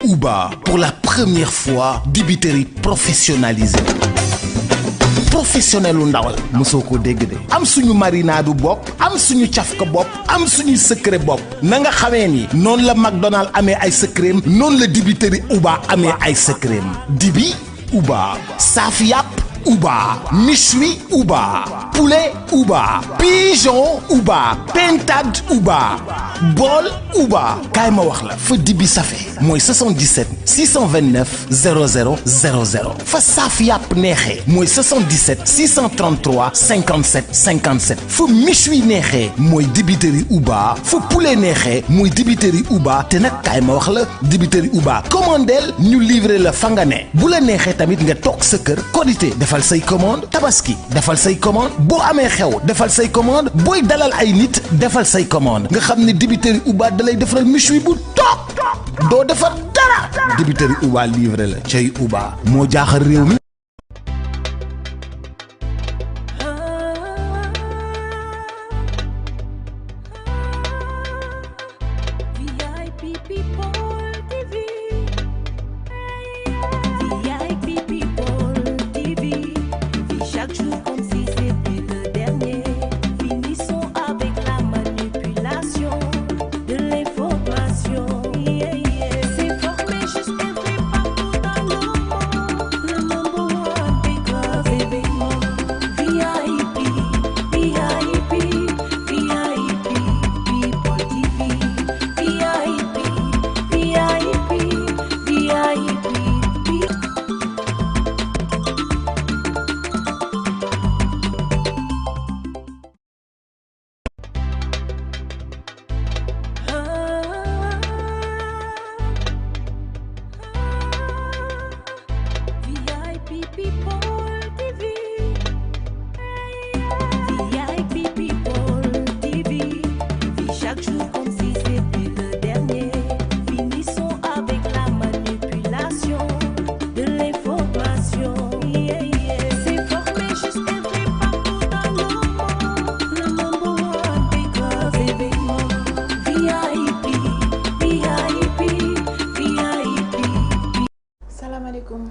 Ouba, pour la première fois, dibiteri professionnalisé. Professionnel u ndawal mosoo ko dégg de am suñu marinade bopp am suñu cafka bopp am suñu secret bopp na nga xamee ni noonu la McDonald amee ay secret noonu la dibiteri Ouba amee ay secret dibi Ouba saaf yàpp Ouba méchoui Ouba poulet Ouba pigeon Ouba pintade Ouba bool Ouba kaay ma wax la fa dibi safe mooy 77 629 00 00 fa saaf yàpp neexee mooy 77 633 57 57 fa méchoui neexee mooy dibiteri Ouba fa poulet neexee mooy dibiteri Ouba te nag kaay ma wax la dibiteri Ouba commandeel ñu livrer la fa nga ne bu la neexee tamit nga toog sa kër Korité defal say commande Tabaski defal say commande boo amee xew defal say commande booy dalal ay nit defal say commande nga xam ne dibiteri Ouba dalay defaral méchoui bu toog doo defar dara dibiteri Ouba livré la cay Ouba moo jaaxal réew mi.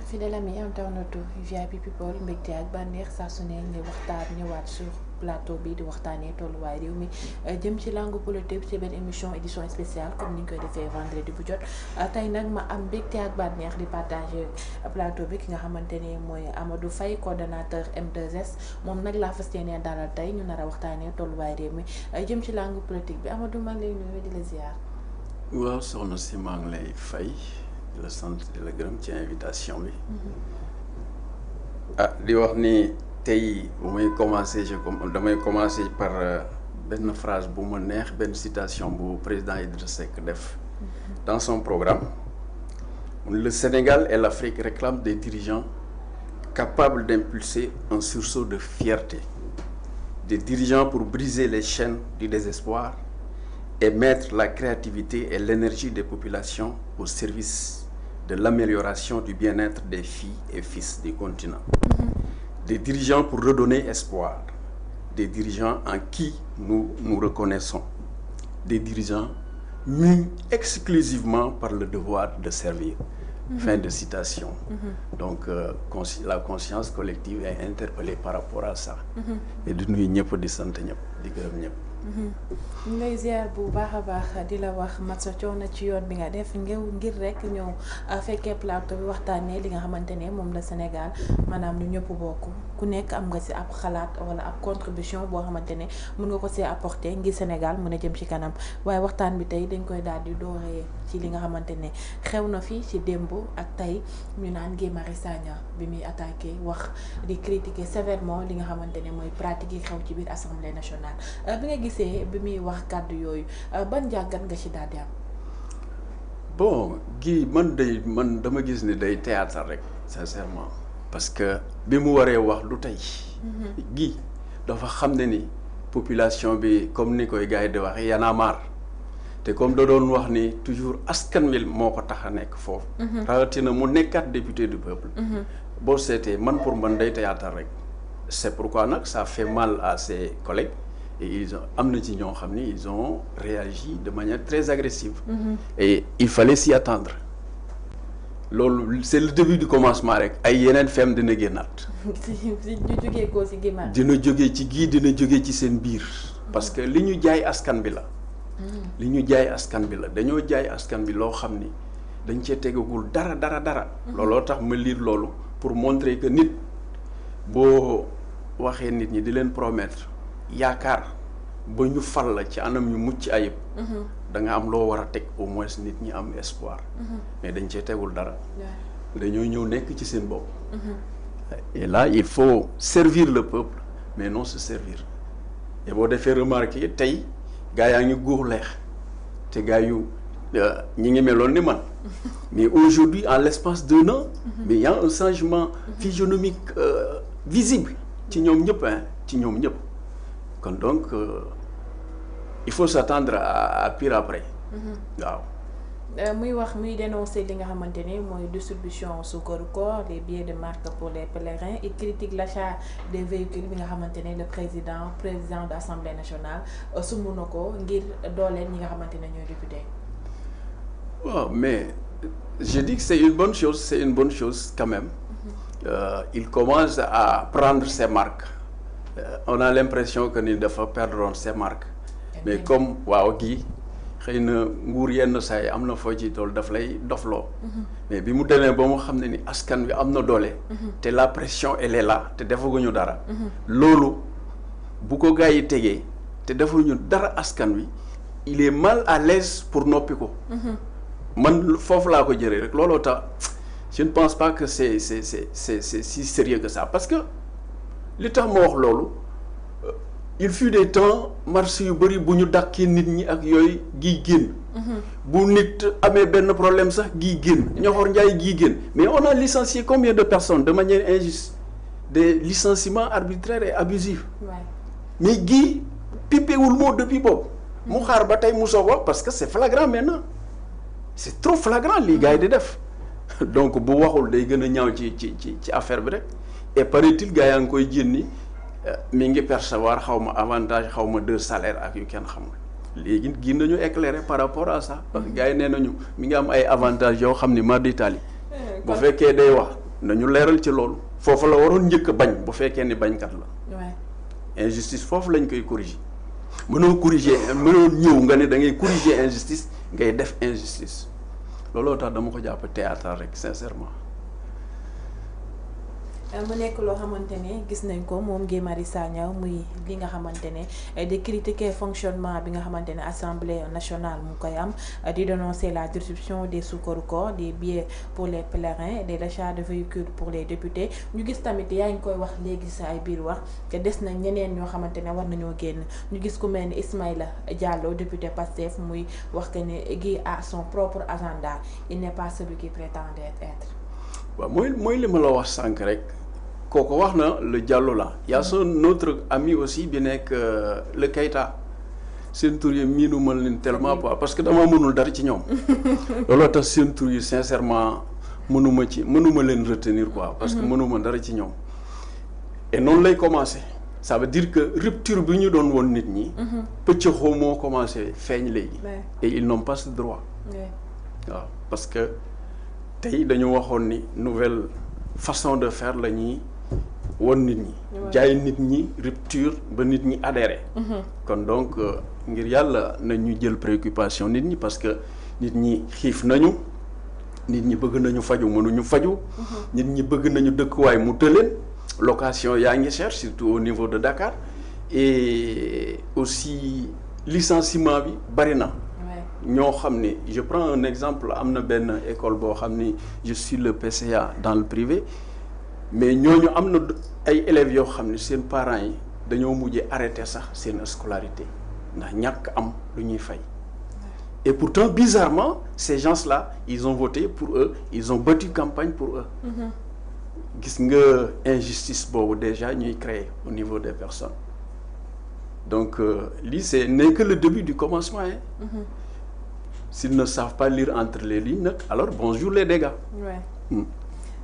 fidèle ami internetu VIP People mbégte ak bànneex saa su ne ñu waxtaan ñëwaat sur plateau bi di waxtaanee tolluwaay réew mi jëm ci langue politique ci benn émission édition spéciale comme ni ñu koy defee vendredi bu jot tey nag ma am mbégte ak bànneex di partager plateau bi ki nga xamante ne mooy Amadou Faye coordonnateur M2S moom nag laa fas yéenee dalal tey ñu nar a waxtaanee tolluwaay réew mi jëm ci langue politique bi Amadou maa ngi lay nuyu di la ziar. waaw soxna si maa ngi lay fay di la sant di la gërëm ci invitation bi. di wax ni tey bu may commencer damay commencer par benn phrase bu ma neex benn citation bu président Idrissa Seck def dans son programme. Le Sénégal et l'Afrique réclament des dirigeants capables d'impulser un sursaut de fierté, des dirigeants pour briser les chaînes du désespoir et mettre la créativité et l'énergie des populations au service de l'amélioration du bien-être des filles et fils du continent. Des dirigeants pour redonner espoir, des dirigeants en qui nous nous reconnaissons, des dirigeants mus exclusivement par le devoir de servir. Fin de citation. Donc la conscience collective est interpellée par rapport à ça. Et di nuyu ñëpp di sant ñëpp di gërëm ñëpp. ñu ngay ziar bu baax a baax di la wax Matsa coono ci yoon bi nga def ngir rek ñëw fekkee plateau bi waxtaanee li nga xamante ne moom la Sénégal maanaam lu ñëpp bokk ku nekk am nga ci ab xalaat wala ab contribution boo xamante ne mën nga ko see apporter ngir Sénégal mën a jëm ci kanam waaye waxtaan bi tey dañ koy daal di dooree ci li nga xamante ne xew na fi ci démb ak tey ñu naan Guy Marius Sagna bi muy attaqué wax di critiquer sévèrement li nga xamante ne mooy pratique yi xew ci biir Assemblée nationale bi nga gisee bi muy wax kàddu yooyu ban jàngat nga ci daal di am. bon Guy man dama gis ni day théâtre rek sincèrement parce que bi mu waree wax du tey. Guy dafa xam ne ni population bi comme ni koy gars yi di wax Y en a marre te comme da doon wax ni toujours askan wi moo ko tax a nekk foofu. rawatina mu nekkaat député du peuple. boo seetee man pour man day théâtre rek c'est pourquoi nag ça fait mal à ses collègues. Et am na ci ñoo xam ni ils ont réagi de manière très agressive. Et il fallait s'y attendre loolu c'est le début du commencement rek ay yeneen fem dina génnaat. ñu jógee ko ci Guimard. dina jógee ci gii dina jógee ci seen biir. parce que li ñu jaay askan bi la. li ñu jaay askan bi la dañoo jaay askan bi loo xam ni dañ cee tegagul dara. looloo tax ma lire loolu pour montrer que nit boo waxee nit ñi di leen promettre yaakaar ba ñu fal la ci anam yu mucc ayib. da nga am loo war a teg au moins nit ñi am espoir. mais dañ cee tegul dara. dañoo ñëw nekk ci seen bopp. et là il faut servir le peuple mais non se servir et boo defee remarquer tey gaa yaa ngi góor leex te gaa yu ñi ngi meloon ni man mais aujourd'hui en l'espace d'1 an mais il y a un changement physionomique visible ci ñoom ñëpp ci ñoom ñëpp kon donc il faut s'attendre à pire après waaw. muy dénoncer li nga xamante ne mooy distribution sukkaru koor les billets de marque pour les pèlerins. Il critique l'achat des véhicules bi nga xamante ne le président de l'Assemblée nationale sumb na ko ngir dooleel ñi nga xamante ne ñooy député. waaw mais je dis que c'est une bonne chose quand même. Il commence à prendre ses marques. On a l'impression que ni dafa perdre ses marques. mais comme waaw gii. xëy na nguur yenn saa yi am na foo ci tool daf lay dofloo. mais bi mu demee ba mu xam ne ni askan wi am na doole. te la pression elle est là te defaguñu dara. loolu bu ko gars yi tegee te defaguñu dara askan wi il est mal à l'aise pour noppi ko. man foofu laa ko jëree rek looloo tax je ne pense pas que c'est si sérieux que ça parce que li tax ma wax loolu. il fut des temps marché yu bëri bu ñu dàkkee nit ñi ak yooyu gii génn. bu nit amee benn problème sax gii génn ñoxor njaay gii génn mais on a licencié combien de personnes de manière injuste des licenciements arbitraires et abusifs. mais gii pipewul moo depuis boobu. mu xaar ba tey mu soog wax parce que c'est flagrant maintenant c'est trop flagrant lii gars yi di def donc bu waxul day gën a ñaaw ci affaire bi rek et paraît-il gars yaa ngi koy jénni mi ngi percevoir xaw ma avantage xaw ma 2 salaires ak yu kenn xamul léegi gin nañu éclairer par rapport à ça parce que gars yi nee nañu mi ngi am ay avantages yoo xam ni mar d'Italie bu fekkee day wax nañu leeral ci loolu foofu la waroon njëkk a bañ bu fekkee ni bañkat la injustice foofu lañ koy corriger mënoo ñëw nga ne da ngay corriger injustice ngay def injustice looloo tax dama ko jàpp théâtre rek sincèrement. mu nekk loo xamante ne gis nañ ko moom Guy Marius Sagna muy li nga xamante ne di critiquer fonctionnement bi nga xamante ne assemblée nationale mu koy am di dénoncer la distribution des sukkaru koor des billets pour les pèlerins de l'achat de véhicules pour les députés ñu gis tamit yaa ngi koy wax léegi sa ay biir wax te des na ñeneen ñoo xamante ne war nañoo génn ñu gis ku mel ni Ismaïla Diallo député Pastef muy wax que ne Guy a son propre agenda il n'est pas celui qui prétendait être. waaw mooy li ma la wax sànq rek. kooku wax na le Diallo la y a son autre ami aussi bi nekk le Keita seen tur yi miinu mën leen tellement pas parce que dama mënul dara ci ñoom looloo tax seen tur yi sincèrement mënuma leen retenir quoi parce que mënuma dara ci ñoom et noonu lay commencer ça veut dire que rupture bi ñu doon woon nit ñi pëccëxoo moo commencé feeñ léegi et ils n'ont pas ce droit waaw parce que tey dañu waxoon ni nouvelle façon de faire la ñuy won nit ñi jaay nit ñi rupture ba nit ñi adhéré kon donc ngir yàlla nañu jël préoccupation nit ñi parce que nit ñi xiif nañu nit ñi bëgg nañu faju mënuñu faju nit ñi bëgg nañu dëkkuwaay mu tëleen location yaa ngi cher surtout au niveau de Dakar et aussi licenciement bi bari na ñoo xam ne je prends un exemple am na benn école boo xam ni je suis le PCA dans le privé mais ñooñu am na ay élèves yoo xam ne seen parents yi dañoo mujjee arrêté sax seen scolarité ndax ñàkk am lu ñuy fay et pourtant bizarrement ces gens-là ils ont voté pour eux ils ont battu campagne pour eux gis nga injustice boobu déjà ñuy créer au niveau des personnes donc lii n'est que le début du commencement hein. S'ils ne savent pas lire entre les lignes nag alors bonjour les dégâts.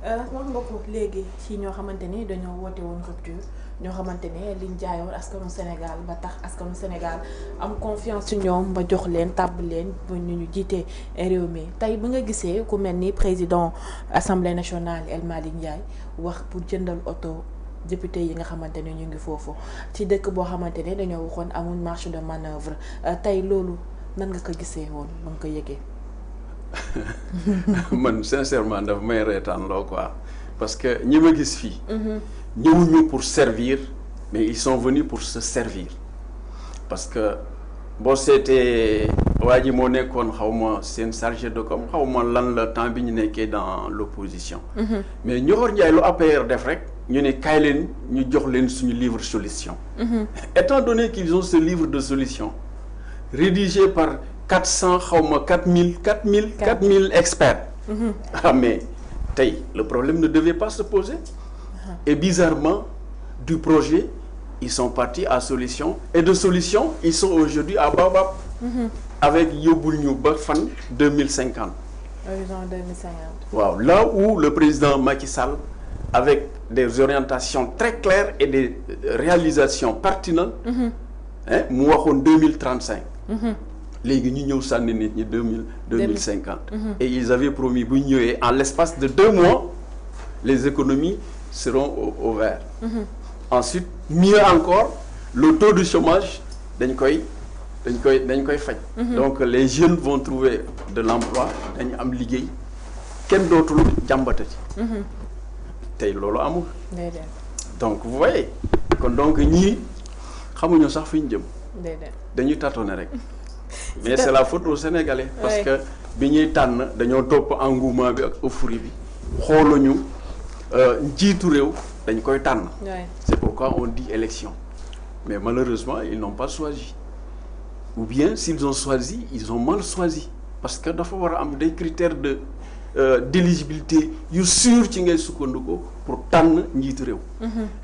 wax nga ko léegi ci ñoo xamante ni dañoo woote woon rupture ñoo xamante ne liñ jaayoon askanu Sénégal ba tax askanu Sénégal am confiance ci ñoom ba jox leen tàbb leen ba ñu jiitee réew mi tey ba nga gisee ku mel ni président assemblée nationale El Malick Ndiaye wax pour jëndal oto député yi nga xamante ne ñu ngi foofu ci dëkk boo xamante ne dañoo waxoon amul marge de manœuvre tey loolu nan nga ko gisee woon ba nga ko yëgee. man sincèrement daf may reetaan loo quoi parce que ñi ma gis fii. ñëwuñu pour servir mais ils sont venus pour se servir parce que boo seetee waa ji moo nekkoon xaw ma seen chargé de com xaw ma lan la temps bi ñu nekkee dans l'opposition. mais Ñoxor Njaay lu APR def rek ñu ne kaay leen ñu jox leen suñu livre solution. étant donné qu'ils ont ce livre de solution rédigé par 400 xaw ma 4000 experts. ah mais tey le problème ne devait pas se poser. Et bizarrement du projet ils sont partis à solution et de solution ils sont aujourd'hui à Baobab. avec yóbbul ñu ba fan 2050. horizon 2050. waaw là où le président Macky Sall avec des orientations très claires et des réalisations pertinentes. mu waxoon 2035. léegi ñu ñëw sànni nit ñi 2050. et ils avaient promis bu ñu ñëwee en l'espace de 2 mois les économies seront au vert. Ensuite mieux encore le taux de chômage dañ koy faj. donc les jeunes vont trouver de l'emploi dañu am liggéey kenn dootul jàmbatati. tey loolu amul. donc vous voyez kon donc ñii xamuñu sax fi ñu jëm. dañuy tâtonner rek. mais c'est la faute aux Sénégalais. parce que bi ñuy tànn dañoo topp engouement bi ak euphorie bi xooluñu njiitu réew dañ koy tànn. c'est pourquoi on dit élection mais malheureusement ils n'ont pas choisi ou bien s'ils ont choisi ils ont mal choisi parce que dafa war a am des critères de d'éligibilité yu sûr ci ngay sukkandiku pour tànn njiitu réew.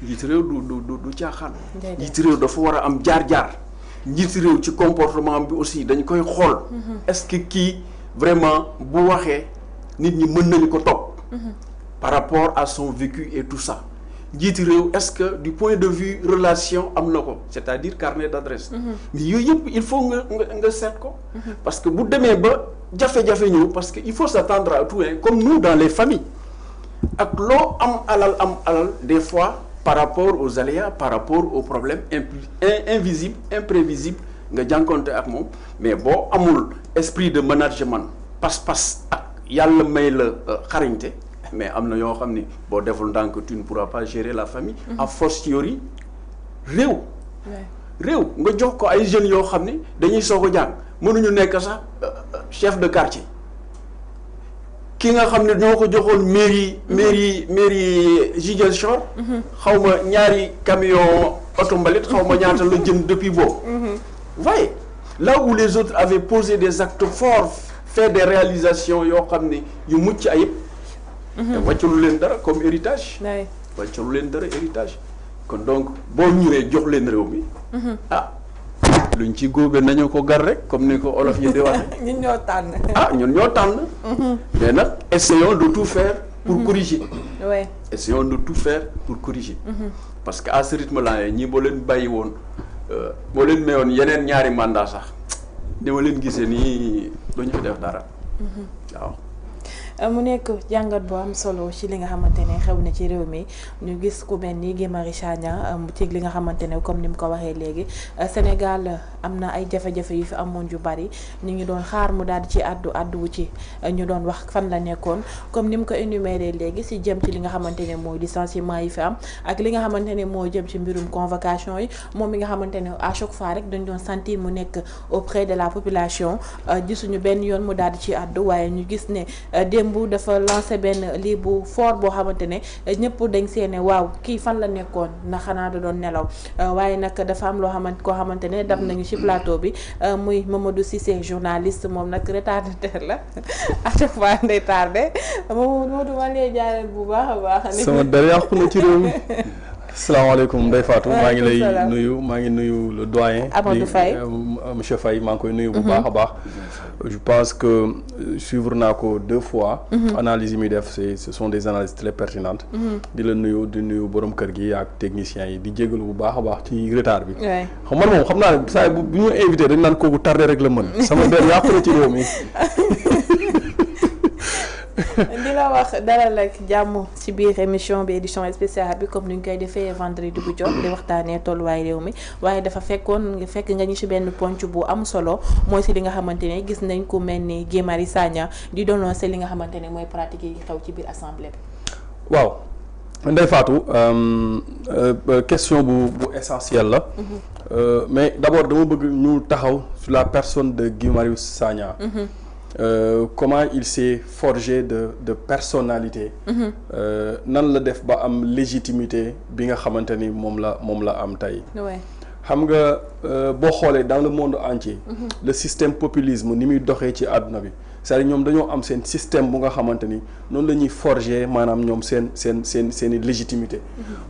njiitu réew du caaxaan. njiitu réew dafa war a am jaar-jaar. njiitu réew ci comportement bi aussi dañ koy xool. est-ce que kii vraiment bu waxee nit ñi mën nañu ko topp. par rapport à son vécu et tout ça. njiitu réew est-ce que du point de vue relation am na ko c'est-à-dire carnet d'adresse. mais yooyu yëpp il faut nga seet ko. parce que bu demee ba jafe-jafe ñëw parce que il faut s'attendre à tout hein comme nous dans les familles ak loo am alal des fois par rapport aux aléas par rapport aux problèmes invisibles imprévisibles nga jànkonte ak moom mais boo amul esprit de management pas-pas ak yàlla may la xarañte mais am na yoo xam ni boo deful ndànk tu ne pourras pas gérer la famille. a fortiori réew nga jox ko ay jeunes yoo xam ni dañuy soog a jàng mënuñu nekk sax chef de quartier ki nga xam ne ñoo ko joxoon mairie Ziguinchor. xaw ma ñaari camion oto mbalit xaw ma ñaata la jëm depuis boobu. voyez là où les autres avaient posé des actes forts fait des réalisations yoo xam ne yu mucc ayib. te wàccalu leen dara comme héritage. wàccalu leen dara héritage. kon donc boo ñëwee jox leen réew mi. luñ ci góobe nañu ko gar rek comme ni ko olof yi di waxee. ñun ñoo tànn. ñun ñoo tànn. mais nag essayons de tout faire pour corriger. essayons de tout faire pour corriger. parce que à ce rythme là ñii boo leen bàyyi woon boo leen mayoon yeneen ñaari mandat sax ni ma leen gisee nii duñu fi def dara. waaw. mu nekk jàngat bu am solo ci li nga xamante ne xew na ci réew mi ñu gis ku mel ni Guy Marius Sagna ci li nga xamante ne comme ni mu ko waxee léegi Sénégal am na ay jafe-jafe yu fi amoon yu bari ñu ngi doon xaar mu daal di ci àddu wu ci ñu doon wax fan la nekkoon comme ni mu ko énuméré léegi si jëm ci li nga xamante ne mooy licenciement yi fi am ak li nga xamante ne moo jëm ci mbirum convocation yi moom mi nga xamante ne à chaque fois rek dañ doon sentir mu nekk auprès de la population gisuñu benn yoon mu daal di ci àddu waaye ñu gis ne bu dafa lancé benn lii bu fort boo xamante ne ñëpp dañ seene waaw kii fan la nekkoon na xanaa da doon nelaw waaye nag dafa am koo xamante ne dab nañu ci plateau bi muy Mamadou Cissé journaliste moom nag retardataire la à chaque fois day tardé Mamadou ma lay jaareel bu baax a baax. sama dara yàqu na ci réew mi. salaamaaleykum Ndeye Fatou maa ngi lay nuyu maa ngi nuyu le doyen Amadou Faye monsieur Faye maa ngi koy nuyu bu baax a baax je pense que suivre naa ko 2 fois analyse yi muy def ce sont des analyses très pertinentes di la nuyu di nuyu borom kër gi ak techniciens yi di jégalu bu baax a baax ci retard bi xam man moom xam naa ne saa bu ñu invité dañ naan kooku tardé rek la mën sama der yàqu na ci réew mi di la wax dalal ak jàmm ci biir émission bi édition spéciale bi comme ni ñu koy defee vendredi bu jot di waxtaanee tolluwaay réew mi waaye dafa fekk nga ñu ci benn ponc bu am solo mooy si li nga xamante ne gis nañ ko mel ni Guy Marius Sagna di dénoncer li nga xamante ne mooy pratique yi xew ci biir assemblée bi. waaw Ndeye Fatou question bu essentielle la. Mais d'abord dama bëgg ñu taxaw sur la personne de Guy Marius Sagna. Comment il s'est forgé de personnalité. Nan la def ba am légitimité bi nga xamante ni moom la am tey. xam nga boo xoolee dans le monde entier. Le système populisme ni muy doxee ci àdduna bi c'est-à-dire ñoom dañoo am seen système bu nga xamante ni noonu la ñuy forger maanaam ñoom seen légitimité.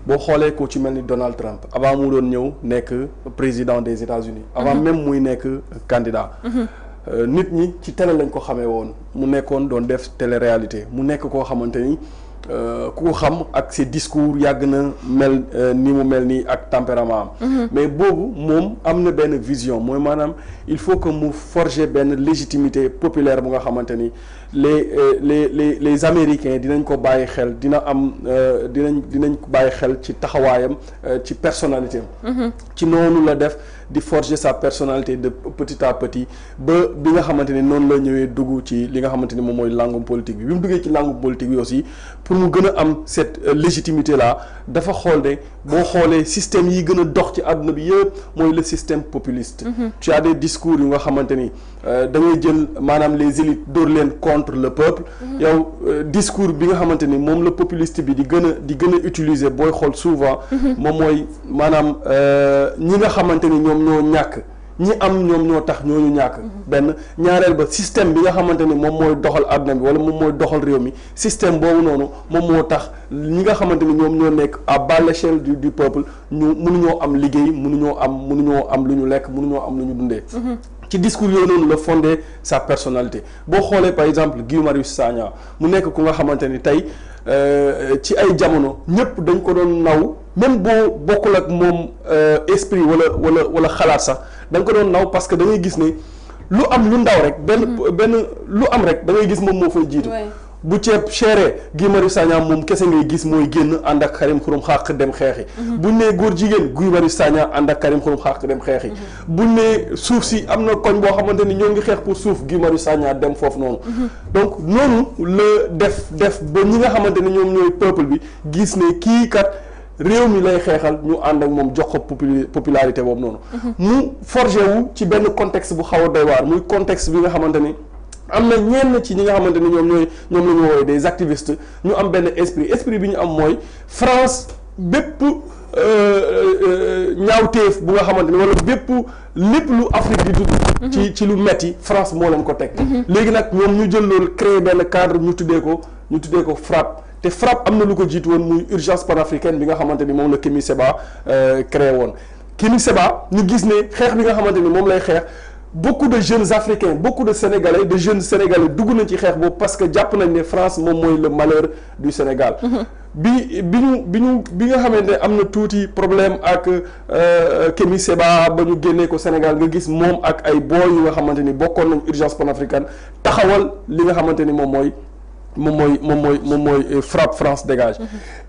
boo xoolee ko ci mel ni Donald Trump avant mu doon ñëw nekk président des États-Unis avant même muy nekk candidat. nit ñi ci télé lañ ko xamee woon mu nekkoon doon def télé-réalité mu nekk koo xamante ni ku ko xam ak ses discours yàgg na mel ni mu mel nii ak tempérament am. mais boobu moom am na benn vision mooy maanaam il faut que mu forger benn légitimité populaire bu nga xamante ni les Américains dinañ ko bàyyi xel dina am dinañ ko bàyyi xel ci taxawaayam ci personnalité am. ci noonu la def di forger sa personnalité de petit à petit ba bi nga xamante ni noonu la ñëwee dugg ci li nga xamante ni moom mooy langum politique bi mu duggee ci langum politique bi aussi pour mu gën a am cette légitimité là dafa xool de boo xoolee système yi gën a dox ci àdduna bi yëpp mooy le système populiste. tu as des discours yu nga xamante ni da ngay jël maanaam les élites dóor leen contre le peuple. yow discours bi nga xamante ni moom la populiste bi di gën a utiliser booy xool souvent. moom mooy maanaam ñi nga xamante ni ñoom ñoo ñàkk ñi am ñoom ñoo tax ñooñu ñàkk. benn ñaareel ba système bi nga xamante ni moom mooy doxal àdduna bi wala moom mooy doxal réew mi système boobu noonu moom moo tax ñi nga xamante ni ñoom ñoo nekk à bas l'échelle du peuple ñu mënuñoo am liggéey mënuñoo am lu ñu lekk mënuñoo am lu ñu dundee. ci discours yooyu noonu la fondé sa personnalité boo xoolee par exemple Guy Marius Sagna mu nekk ku nga xamante ni tey ci ay jamono ñëpp dañ ko doon naw même boo bokkul ak moom esprit wala xalaat sax da nga ko doon naw parce que da ngay gis ne lu am lu ndaw rek benn lu am rek da ngay gis moom moo fay jiitu. bu ceeb chéré Guy Marius Sagna moom kese ngay gis mooy génn ànd ak Karim Xurum Xaq dem xeexi. buñ nee góor jigéen Guy Marius Sagna ànd ak Karim Xurum Xaq dem xeexi. buñ nee suuf si am na koñ boo xamante ni ñoo ngi xeex pour suuf Guy Marius Sagna dem foofu noonu. donc noonu la def ba ñi nga xamante ni ñoom ñooy peuple bi gis ne kii kat réew mi lay xeexal ñu ànd ak moom jox ko popularité boobu noonu. mu forgé wu ci benn contexte bu xaw a doy waar muy contexte bi nga xamante ni. am na ñenn ci ñi nga xamante ni ñoom la ñu woowee des activistes ñu am benn esprit bi ñu am mooy France bépp ñaawteef bu nga xamante ni wala lépp lu Afrique di dund. ci lu metti France moo leen ko teg. léegi nag ñoom ñu jël loolu créer benn cadre ñu tuddee ko FRAPP te FRAPP am na lu ko jiitu woon muy urgence panafricaine bi nga xamante ni moom la Kémi Séba créé woon. Kémi Séba ñu gis ne xeex bi nga xamante ni moom lay xeex. Beaucoup de jeunes africains beaucoup de sénégalais dugg nañ ci xeex boobu parce que jàpp nañ ne France moom mooy le malheur du Sénégal. bi nga xamante ne am na tuuti problème ak Kémi Séba ba ñu génnee ko Sénégal nga gis moom ak ay boy yu nga xamante ni bokkoon nañ urgence panafricaine taxawal li nga xamante ni moom mooy FRAPP France dégage.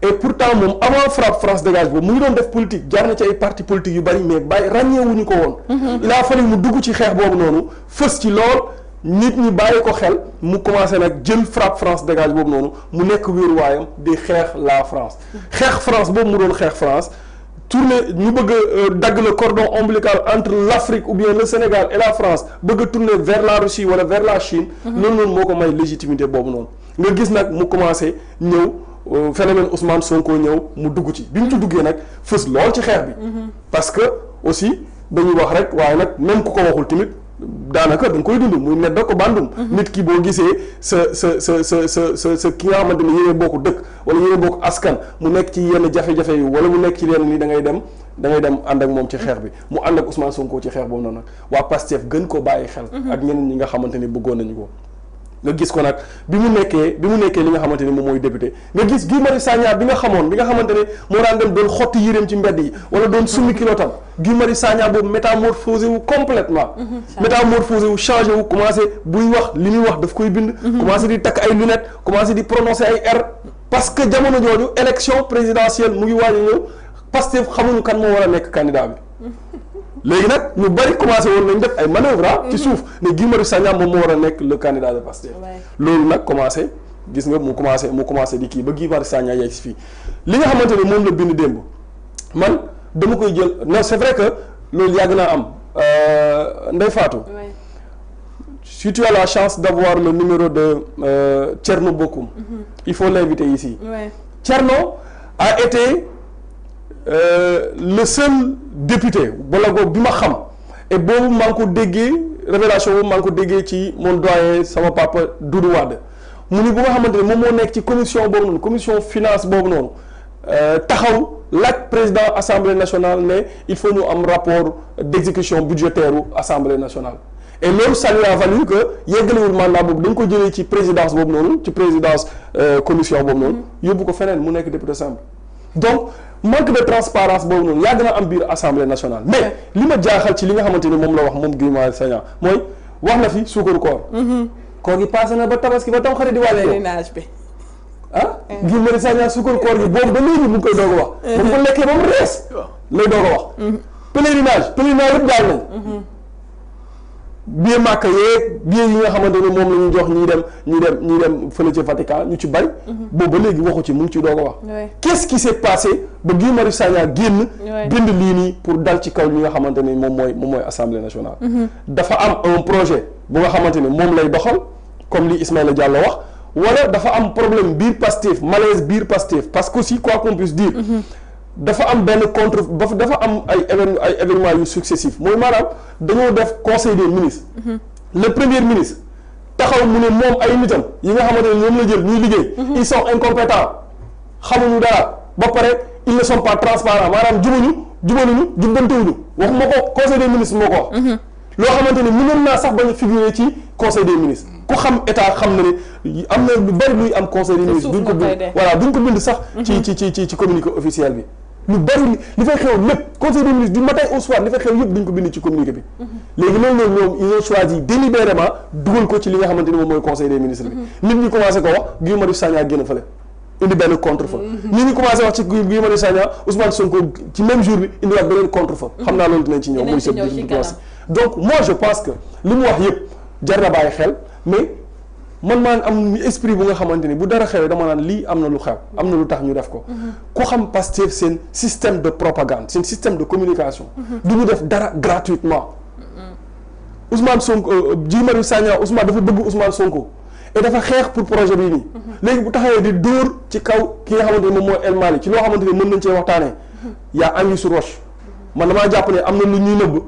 et pourtant moom avant FRAPP France dégage boobu mu ngi doon def politique jaar na ci ay parti politique yu bari mais ràññeewuñu ko woon. il a fallu mu dugg ci xeex boobu noonu fës ci lool nit ñi bàyyi ko xel mu commencé nag jël FRAPP France dégage boobu noonu mu nekk wéeruwaayam di xeex la France. xeex France boobu mu doon xeex France. tourner ñu bëgg a dagg le cordon ombilical entre l'Afrique ou bien le Sénégal et la France bëgg a tourner vers la Russie wala vers la Chine. loolu noonu moo ko may légitimité boobu noonu. nga gis nag mu commencé ñëw phénomène Ousmane Sonko ñëw mu dugg ci bi mu ci duggee nag fës lool ci xeex bi. parce que aussi dañuy wax rek waaye nag même ku ko waxul tamit daanaka da nga koy dund muy net da ko bandum nit ki boo gisee sa ki nga xamante ni yéen bokk dëkk wala yéen bokk askan mu nekk ci yenn jafe-jafe yi wala mu nekk ci yenn ni da ngay dem ànd ak moom ci xeex bi mu ànd ak Ousmane Sonko ci xeex boobu noonu nag waa Pastef gën ko bàyyi xel ak ñeneen ñi nga xamante ni bëggoon nañu ko nga gis ko nag bi mu nekkee li nga xamante ni moom mooy député nga gis Guy Marius Sagna bi nga xamante ne moo daan dem doon xotti yéreem ci mbedd yi wala doon summi kilotam Guy Marius Sagna boobu métamorphosé wu complètement métamorphosé wu changé wu commencé buy wax li muy wax daf koy bind commencé di takk ay lunettes commencé di prononcer ay R parce que jamono jooju élection présidentielle mu ngi waaj a ñëw Pastef xamuñu kan moo war a nekk candidat bi léegi nag ñu bari commencé woon nañ def ay manœuvres ci suuf ne Guy Marius Sagna moom moo war a nekk le candidat de Pastef loolu nag commencé gis nga mu commencé di kii ba Guy Marius Sagna yegg si fii li nga xamante ne moom la bind démb man dama koy jël non c'est vrai que loolu yàgg naa am Ndeye Fatou si tu as la chance d'avoir le numéro de Thierno Bocoum il faut l'inviter ici Thierno a été le seul député bala go bi ma xam et boobu maa ngi ko déggee révélation boobu maa ngi ko déggee ci mon doyen sama papa Doudou Wade mu ni bu nga xamante ne moom moo nekk ci commission boobu noonu commission finance boobu noonu taxaw laaj président assemblée nationale ne il faut ñu am rapport d'exécution budgétaire u assemblée nationale et loolu ça lui a valu que yeggaliwul mandat boobu dañ ko jëlee ci présidence boobu noonu ci présidence commission boobu noonu yóbbu ko feneen mu nekk député simple donc manque de transparence boobu noonu yàgg na am biir assemblée nationale mais li ma jaaxal ci li nga xamante ni moom la wax moom Guy Marius Sagna mooy wax na fi suukaru koor koor gi passé na ba tabaski ba tam xarit di wàllee Guy Marius Sagna suukaru koor gi boobu ba léegi mu ngi koy doog a wax ba mu ko lekkee ba mu rees lay doog a wax pèlerinage yëpp daal nañ billet Makka yeeg billet yi nga xamante ne moom la ñu jox ñi dem fële ci Vatican ñu ci bari boobu ba léegi waxu ci mu ngi ci doog a wax qu'est-ce qui s'est passé ba Guy Marius Sagna génn bind lii nii pour dal ci kaw li nga xamante ne moom mooy assemblée nationale dafa am un projet bu nga xamante ne moom lay doxal comme li Ismaïla Diallo wax wala dafa am problème biir Pastef malaise biir Pastef parce que aussi quoi qu'on puisse dire dafa am benn dafa am ay événements yu successifs mooy maanaam dañoo def conseil des ministres le premier ministre taxaw mu ne moom ay nitam yi nga xamante ne ñoom la jël ñuy liggéey ils sont incompétents xamuñu dara ba pare ils ne sont pas transparents maanaam jubaluñu jubbantewuñu waxuma ko conseil des ministres moo ko wax loo xamante ne mënoon naa sax bañ a figurer ci conseil des ministres ku xam état xam na ne am na lu bari luy am conseil des ministres duñ ko bind voilà duñ ko bind sax ci communiqué officiel bi lu bari li fay xew lépp conseil des ministres du matin au soir li fay xew yëpp duñ ko bind ci communiqué bi léegi loolu noonu ñoom ils ont choisi délibérément dugal ko ci li nga xamante ni moom mooy conseil des ministres bi nit ñi commencé ko wax Guy Marius Sagna génn fële indi benn contre-feu nit ñi commencé wax ci Guy Marius Sagna Ousmane Sonko ci même jour bi indiwaat beneen contre-feu xam naa loolu dinañ ci ñëw muy sëb diplomatie donc moi je pense que li mu wax yëpp jar na bàyyi xel mais man maan am esprit bu nga xamante ni bu dara xewee dama naan lii am na lu xew am na lu tax ñu def ko ku xam Pastef seen système de propagande seen système de communication du ñu def dara gratuitement Ousmane Sonko Guy Marius Sagna Ousmane dafa bëgg Ousmane Sonko et dafa xeex pour projet bii nii léegi bu taxawee di dóor ci kaw ki nga xamante ni moom mooy El Malick ci loo xamante ni mën nañ cee waxtaanee yaa anguille sous roche man damaa jàpp ne am na lu ñuy nëbb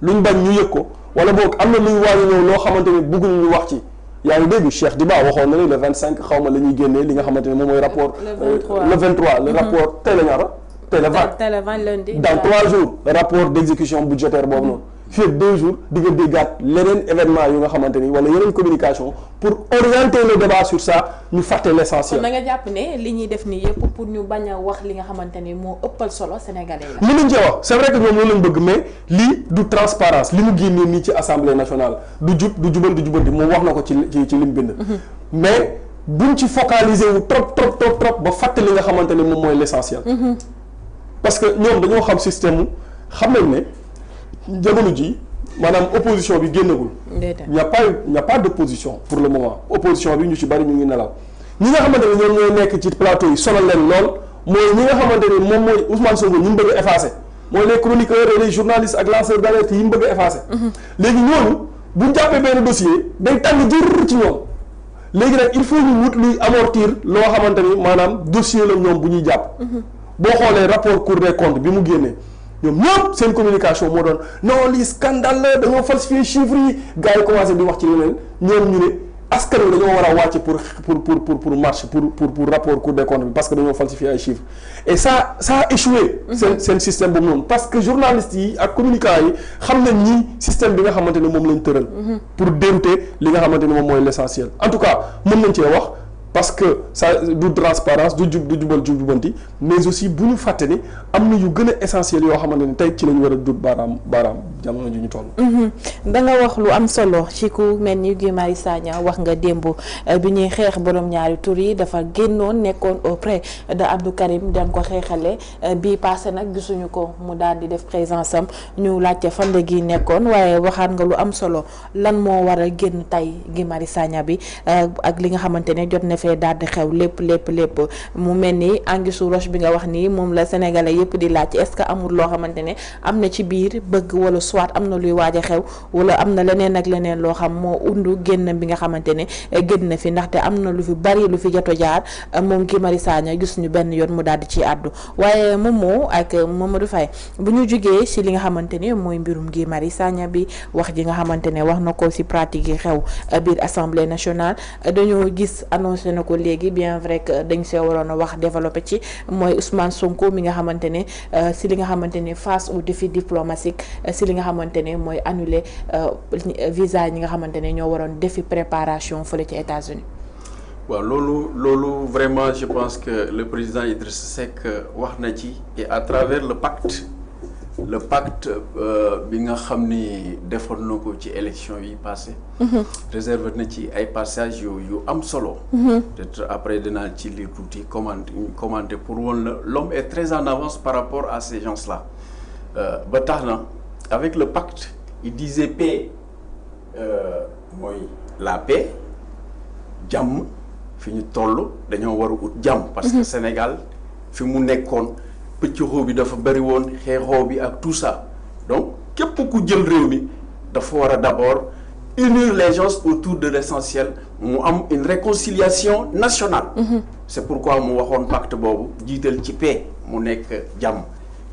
luñ bañ ñu yëg ko wala boog am na luy waaj a ñëw loo xamante ni bëgguñu ñu wax ci yaa ngi dégg Cheikh Diba waxoon na ni le 25 xaw ma la ñuy génnee li nga xamante ne moom mooy rapport le 23 le rapport tey la ñaata tey la 20 lundi dans 3 jours rapport d'exécution budgétaire boobu noonu fii ak 2 jours di nga déggaat leneen événement yu nga xamante ni wala yeneen communication pour orienter le débat sur ça ñu fàtte l'essentiel. kon da nga jàpp ne li ñuy def nii yëpp pour ñu bañ a wax li nga xamante ni moo ëppal solo sénégalais la. mën nañ cee wax c'est vrai que ñoom loolu lañ bëgg mais lii du transparence li mu génnee nii ci assemblée nationale du jub du jubanti moom wax na ko ci li mu bind. mais buñ ci focaliser wu trop ba fàtte li nga xamante ne moom mooy l'essentiel. parce que ñoom dañoo xam système xam nañ ne. jamono ji maanaam opposition bi génnagul. il n'y a pas d'opposition pour le moment opposition bi ñu ci bari ñu ngi nelaw ñi nga xamante ne ñoom ñooy nekk ci plateau yi sonal leen lool mooy ñi nga xamante ne moom mooy Ousmane Sonko ñu bëgg a effacer mooy les chroniqueurs et les journalistes ak lanceurs d'alerte yi mu bëgg a effacer. léegi ñooñu bu ñu jàppee benn dossier day tàng jër ci ñoom léegi nag il faut ñu wut luy amortir loo xamante ni maanaam dossier la ñoom bu ñuy jàpp. boo xoolee rapport Cour des comptes bi mu génnee ñoom ñëpp seen communication moo doon non lii scandale la dañoo falsifier chiffres yi gars yi commencé di wax ci leneen ñoom ñu ne askan wi dañoo war a wàcc pour marche pour rapport Cour des comptes bi parce que dañoo falsifier ay chiffres et ça a échoué. seen système boobu noonu parce que journalistes yi ak communicants yi xam nañ ni système bi nga xamante ne moom lañ tëral. pour dérouter li nga xamante ne moom mooy l'essentiel en tout cas mën nañ cee wax. parce que ça du transparence du jubanti mais aussi bu ñu fàtte ni am na yu gën a essentiel yoo xamante ni tey ci lañu war a dut baaraam jamono ju ñu toll. da nga wax lu am solo ci ku mel ni Guy Marius Sagna wax nga démb bi ñuy xeex borom ñaari tur yi dafa génnoon nekkoon auprès de Abdou Karim dem ko xeexale bii passé nag gisuñu ko mu daal di def présence am ñu laajte fan la gi nekkoon waaye waxaat nga lu am solo lan moo war a génn tey Guy Marius Sagna bi ak li nga xamante ne jot na fee daal di xew lépp mu mel ni anguille roche bi nga wax nii moom la sénégalais yëpp di laaj est-ce que amul loo xamante ne am na ci biir bëgg wala soit am na luy waaj a xew wala am na leneen ak leneen loo xam moo undu génn bi nga xamante ne génn na fi ndaxte am na lu fi bari lu fi joto jaar moom Guy Marius Sagna gis ñu benn yoon mu daal di ci àddu waaye Momo ak Mamadou Faye bu ñu jugee ci li nga xamante ne mooy mbirum Guy Marius Sagna bi wax ji nga xamante ne wax na ko ci pratique yi xew biir assemblée nationale dañoo gis annoncé na ko léegi bien vrai que dañ see waroon a wax développé ci mooy Ousmane Sonko mi nga xamante ne si li nga xamante ne face au défi diplomatique si li nga xamante ne mooy annuler visa ñi nga xamante ne ñoo waroon defi préparation fële ci États-Unis waaw loolu vraiment je pense que le président Idrissa Seck wax na ci et à travers le pacte bi nga xam ni defoon na ko ci élection yi passé réservé na ci ay passages yu am solo peut-être après dinaa ci lire tuuti commenter pour woon la l'homme est très en avance par rapport à ces gens-là ba tax na avec le pacte il disait paix mooy la paix jàmm fi ñu toll dañoo war a ut jàmm parce que Sénégal fi mu nekkoon pëccëxoo bi dafa bëri woon xeexoo bi ak tout ça donc képp ku jël réew mi dafa war a d'abord unir les gens autour de l'essentiel mu am une réconciliation nationale c'est pourquoi mu waxoon pacte boobu jiital ci paix mu nekk jàmm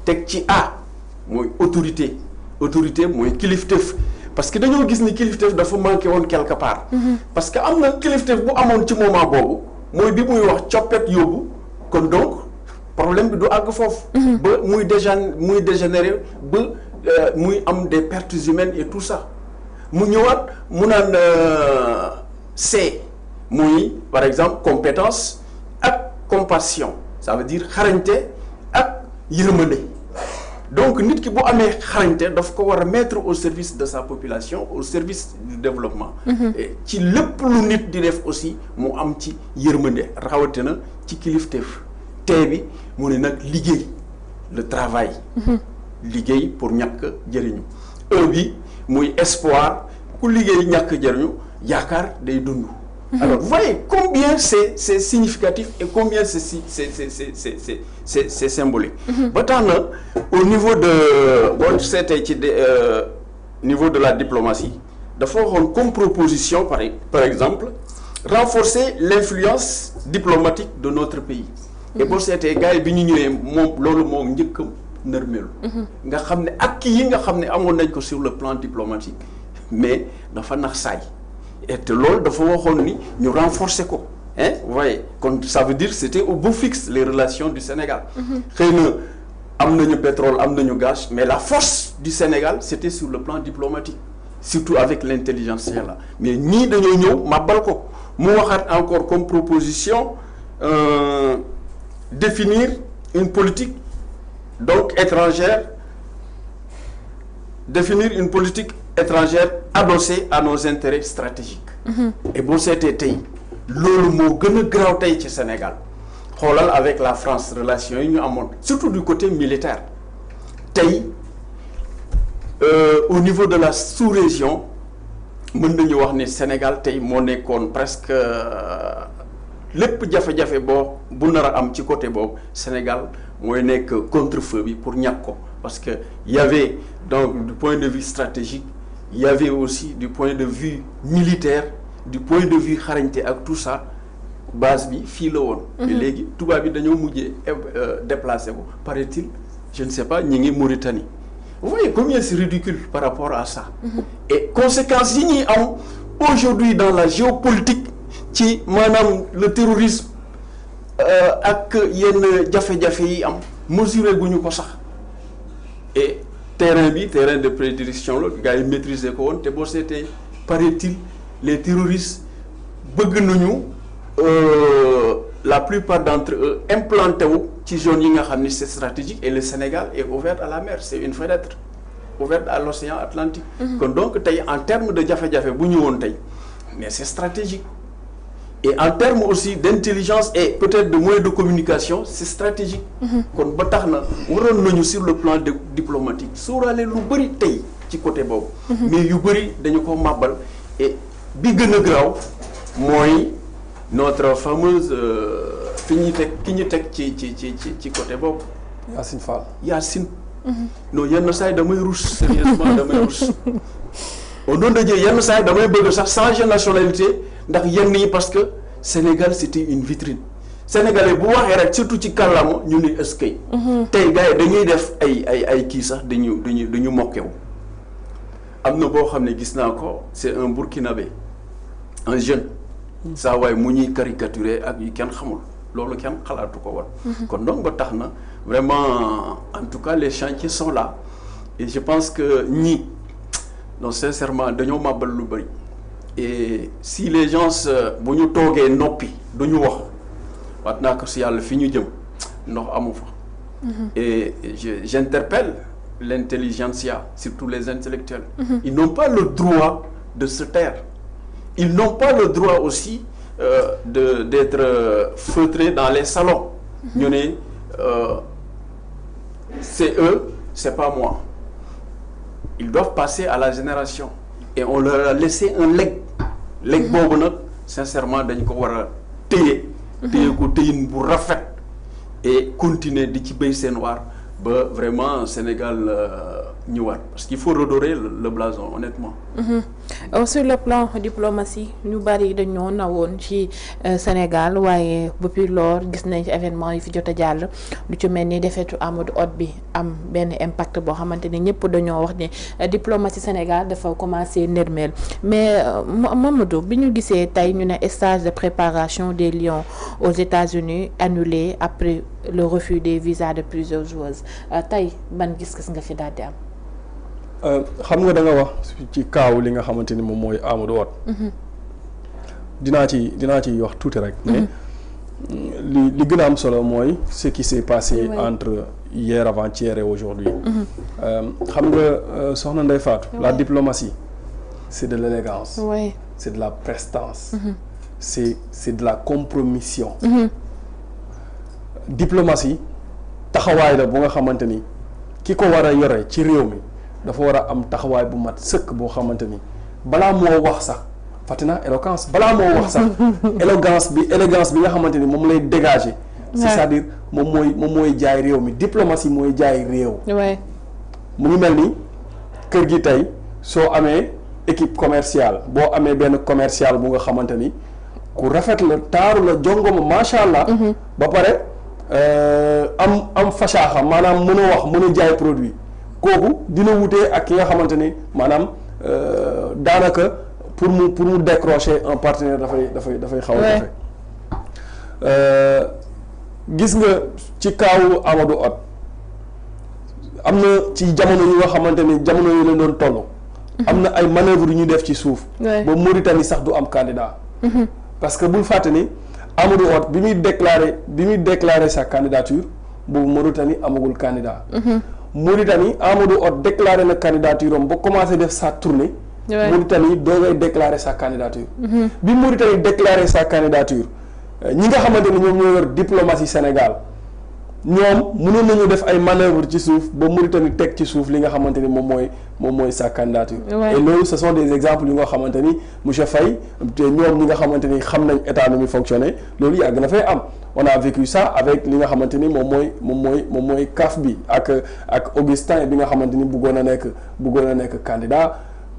teg ci mooy autorité mooy kilifteef parce que dañoo gis ni kilifteef dafa manqué woon quelque part parce que am na kilifteef bu amoon ci moment boobu mooy bi muy wax coppet yóbbu kon donc problème bi du àgg foofu ba muy dégénérer ba muy am des pertes humaines et tout ça mu ñëwaat mu naan c'est muy par exemple compétence ak compassion ça veut dire xarañte ak yërmande donc nit ki bu amee xarañte daf ko war a mettre au service de sa population au service du développement ci lépp lu nit di def aussi mu am ci yërmande rawatina ci kilifteef tey bi mu ne nag liggéey le travail liggéey pour ñàkk jëriñu bi muy espoir ku liggéey ñàkk jëriñu yaakaar day dund alors vous voyez combien c'est significatif et combien c'est symbolique ba tax na au niveau de boo seetee ci niveau de la diplomatie dafa waxoon comme proposition par exemple renforcer l'influence diplomatique de notre pays et boo seetee gars yi bi ñu ñëwee moom loolu moom njëkk nërmelu nga xam ne ak yi nga xam ne amoon nañ ko sur le plan diplomatique mais dafa nax saay et loolu dafa waxoon ni ñu renforcer ko vous voyez kon ça veut dire c'était au beau fixe les relations du Sénégal xëy na am nañu pétrole am nañu gaz mais la force du Sénégal c'était sur le plan diplomatique surtout avec l'intelligence là mais ñii dañoo ñëw màbbal ko mu waxaat encore comme proposition définir une politique donc étrangère adossée à nos intérêts stratégiques et boo seetee tey loolu moo gën a garaaw tey ci Sénégal xoolal avec la France relations yi ñu amoon surtout du côté militaire tey au niveau de la sous-région mën nañu wax ni Sénégal tey moo nekkoon presque lépp jafe-jafe bu nar a am ci côté boobu Sénégal mooy nekk contre-feu bi pour ñàkk ko parce que y avait donc du point de vue stratégique il y avait aussi du point de vue militaire du point de vue xarañte ak tout ça base bi fii la woon mais léegi tubaab bi dañoo mujjee déplacé ko paraît-il je ne sais pas ñi ngi Mauritanie vous voyez combien c'est ridicule par rapport à ça et conséquences yi ñuy am aujourd'hui dans la géopolitique ci maanaam le terrorisme ak yenn jafe-jafe yi am mesuré guñu ko sax et terrain de prédilection la gars yi maîtriser ko woon te boo seetee paraît-il les terroristes bëgg nañu la plupart d'entre eux implanté wu ci zone yi nga xam ni c'est stratégique et le Sénégal est ouvert à la mer c'est une fenêtre ouverte à l'océan Atlantique kon donc tey en termes de jafe-jafe bu ñu woon tey mais c'est stratégique et en termes aussi d'intelligence et peut-être de moyens de communication c'est stratégique kon ba tax na waroon nañu sur le plan diplomatique sóoraale lu bëri tey ci côté boobu mais yu bëri dañu ko màbbal et bi gën a graaw mooy notre fameuse ki ñu teg ci côté boobu Yacine Fall Yacine non yenn saa yi damay rus sérieusement damay rus au nom de Dieu yenn saa yi damay bëgg sax changer nationalité ndax yenn yi parce que Sénégal c'était une vitrine sénégalais bu waxee rek surtout ci kàllaama ñu ni eskay tey gars yi dañuy def ay kii sax dañu mokkewu am na boo xam ne gis naa ko c'est un Burkinabé un jeune saa waay mu ñuy caricaturer ak yu kenn xamul loolu kenn xalaatu ko woon kon donc ba tax na vraiment en tout cas les chantiers sont là et je pense que ñi non sincèrement dañoo màbbal lu bëri et si les gens bu ñu toogee noppi du ñu wax waat naa ko si yàlla fi ñu jëm ndox amu fa et j'interpelle l'intelligentsia surtout les intellectuels ils n'ont pas le droit de se taire ils n'ont pas le droit aussi d'être feutrés dans les salons ñu ne c'est eux c'est pas moi ils doivent passer à la génération et on leur a laissé un legs boobu nag sincèrement dañ ko war a téye ko téyin bu rafet et continuer di ci béy seen waar ba vraiment Sénégal ñëwaat parce qu'il faut redorer le blason honnêtement. Sur le plan diplomatie ñu bari dañoo nawoon ci Sénégal waaye depuis lors gis nañ ci événement yi fi jot a jàll lu ci mel ni defetu Amadou Hott bi am benn impact boo xamante ni ñëpp dañoo wax ne diplomatie Sénégal dafa commencé nërmeel mais Mamadou bi ñu gisee tey ñu ne stage de préparation des Lions aux États-Unis annulé après le refus des visas de plusieurs joueuses tey ban gis-gis nga fi daal di am. xam nga da nga wax ci kaaw li nga xamante ni moom mooy Amadou Hott dinaa ci wax tuuti rek mais li gën a am solo mooy ce qui s'est passé entre hier avant-hier et aujourd'hui xam nga soxna Ndeye Fatou la diplomatie c'est de l'élégance c'est de la prestance c'est de la compromission diplomatie taxawaay la bu nga xamante ni ki ko war a yore ci réew mi dafa war a am taxawaay bu mat sëkk boo xamante ni balaa moo wax sax fatina éloquence balaa moo wax sax élégance bi nga xamante ni moom lay dégager c'est-à-dire moom mooy jaay réew mi diplomatie mooy jaay réew mu ngi mel ni kër gi tey soo amee équipe commerciale boo amee benn commercial bu nga xamante ni ku rafet la taaru la jongoma macha allah ba pare am fashaaxa maanaam mën a wax mën a jaay produit kooku dina wutee ak ki nga xamante ni maanaam daanaka pour mu décrocher un partenaire dafay xaw a jafe gis nga ci kaawu Amadou Hott am na ci jamono yu nga xamante ni jamono yu leen doon toll am na ay manœuvres yu ñu def ci suuf ba Mauritanie sax du am candidat parce que bul fàtte ni Amadou Hott bi muy déclarer sa candidature boobu Mauritanie amagul candidat Mauritanie Amadou Hott déclaré na candidature am ba commencé def sa tournée Mauritanie doogay déclarer sa candidature bi Mauritanie déclarer sa candidature ñi nga xamante ni ñoom ñoo yor diplomatie Sénégal ñoom mënoon nañu def ay manœuvres ci suuf ba Mauritanie teg ci suuf li nga xamante ni moom mooy sa candidature et loolu ce sont des exemples yu nga xamante ni monsieur Faye te ñoom ñi nga xamante ni xam nañ état nu muy fonctionner loolu yàgg na fay am on a vécu ça avec li nga xamante ni moom mooy CAF bi ak Augustin bi nga xamante ni bëggoon a nekk candidat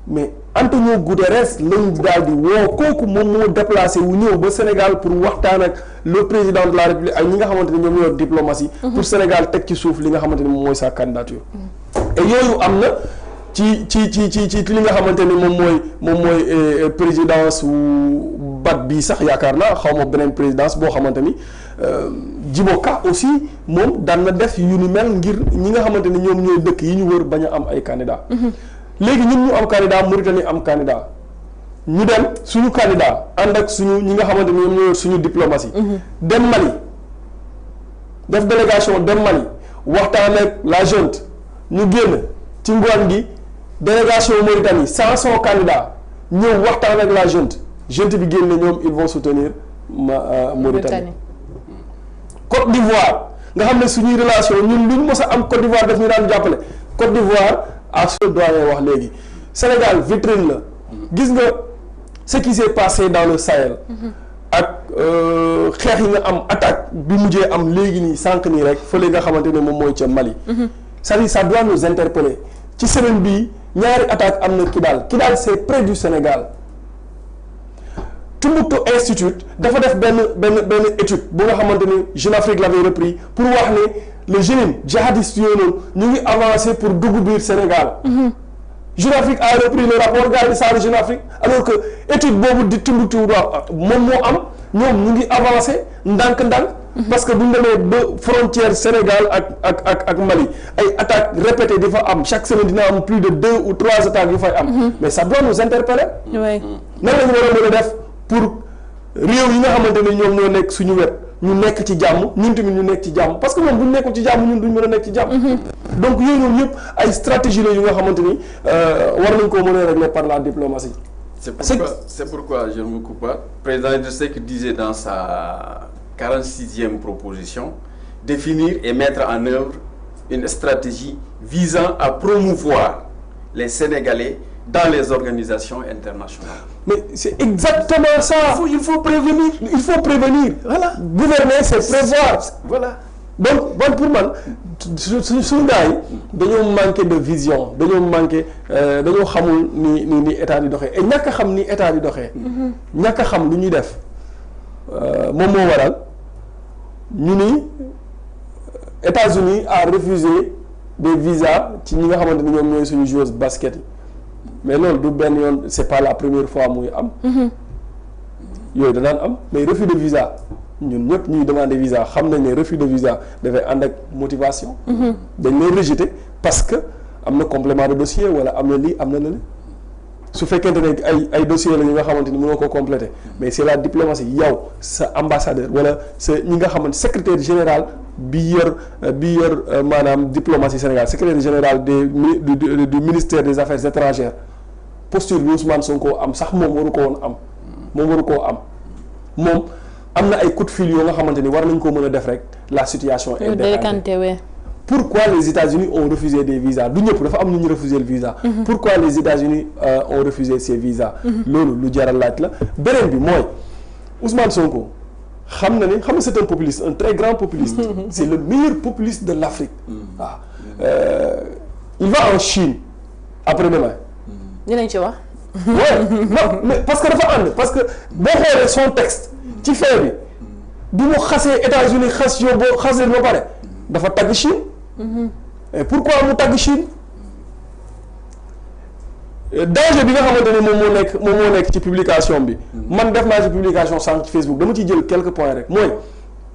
mais Antonio Guterres lañ daal di woo kooku moom moo déplacé wu ñëw ba Sénégal pour waxtaan ak le président de la République ak ñi nga xamante ne ñoom ñoo diplomatie. pour Sénégal teg ci suuf li nga xamante ne moom mooy sa candidature. et yooyu am na ci li nga xamante ni moom mooy présidence wu bat bii sax yaakaar naa xaw ma beneen présidence boo xamante ni Djibo Ka aussi moom daan na def yu ni mel ngir ñi nga xamante ni ñoom ñooy dëkk yi ñu wër bañ a am ay candidats. léegi ñun ñu am candidat Mauritanie am candidat ñu dem suñu candidat ànd ak suñu ñi nga xamante ni ñoom ñoo yor suñu diplomatie. dem Mali def délégation dem Mali waxtaan ak la junte ñu génn ci ngoon gi délégation Mauritanie sans son candidat ñëw waxtaan ak la junte bi génn ñoom ils vont soutenir Mauritanie. Côte d'Ivoire nga xam ne suñuy relation ñun lu ñu mës a am Côte d'Ivoire daf ñu daan jàppale Côte d'Ivoire ak ce doyen wax léegi Sénégal vitrine la gis nga ce qui s'est passé dans le Sahel ak xeex yi nga am attaque bi mujjee am léegi nii sànq nii rek fële nga xamante ne moom mooy ca Mali c'est-à-dire ça doit nous interpeller ci semaine bii ñaari attaque am na Kidal c'est près du Sénégal Tombouctou Institute dafa def benn étude bu nga xamante ni Jeune Afrique l'avait repris pour wax ne le jeune djihadiste yooyu noonu ñu ngi avancé pour dugg biir Sénégal. Jeune Afrique a repris le rapport gars yi di Jeune Afrique alors que étude boobu di Tombouctou moom moo am ñoom ñu ngi avancé ndànk-ndànk. parce que bu ñu demee ba frontière Sénégal ak Mali ay attaques répétées di fa am chaque semaine dina am plus de 2 ou 3 attaques yu fay am. mais ça doit nous interpeller. oui nan la ñu war a mën a def. pour réew yi nga xamante ne ñoom ñoo nekk suñu wet ñu nekk ci jàmm ñun tamit ñu nekk ci jàmm parce que ñoom bu ñu nekkul ci jàmm ñun duñ mën a nekk ci jàmm. donc yooyu noonu yëpp ay stratégie la yu nga xamante ni war nañ koo mën a régler par la diplomatie. C'est pourquoi je ne me coupe pas. Le président Idrissa Seck disait dans sa 46e proposition définir et mettre en œuvre une stratégie visant à promouvoir les Sénégalais dans les organisations internationales. Mais c'est exactement ça. Il faut prévenir. Il faut prévenir. Voilà. Gouverner, c'est prévoir. Voilà. Donc, pour moi, suñu gars yi dañoo manqué de vision dañoo manqué dañoo xamul ni état di doxee et ñàkk a xam ni état di doxee. ñàkk a xam lu ñuy def moom moo waral ñu ni États-Unis a refusé des visas ci ñi nga xamante ni ñoom ñooy suñu joueurs basket yi. mais loolu du benn yoon c'est pas la première fois muy am. yooyu danaan am mais refus de visa ñun ñëpp ñuy demander visa xam nañ ne refus de visa dafay ànd ak motivation. dañ lay rejeter parce que am na complément de dossier wala am na lii am na lële su fekkente ne ay dossiers la ñu nga xamante ni mënoo ko compléter mais c'est la diplomatie yow sa ambassadeur wala sa ñi nga xamante secrétaire général bi yor maanaam diplomatie Sénégal secrétaire général du ministère des affaires étrangères posture bi Ousmane Sonko am sax moom waru ko woon am moom waru koo am moom am na ay coup de fil yoo nga xamante ni war nañ koo mën a def rek la situation est décantée. Pourquoi les États-Unis ont refusé des visas du ñëpp dafa am ñu refusé le visa. Pourquoi les États-Unis ont refusé ces visas. loolu lu jar a laaj la beneen bi mooy Ousmane Sonko xam na c'est un populiste un très grand populiste. c'est le meilleur populiste de l'Afrique. waaw il va en Chine après-demain. dinañ ci wax. ouais non mais parce que dafa ànd parce que boo xoolee son texte ci fin bi bu mu xasee États-Unis xas yow boo xas leen ba pare dafa tagg Chine. et pourquoi mu tagg Chine danger bi nga xamante ne moom moo nekk ci publication bi. man def naa ci publication sànq ci Facebook dama ciy jël quelques points rek mooy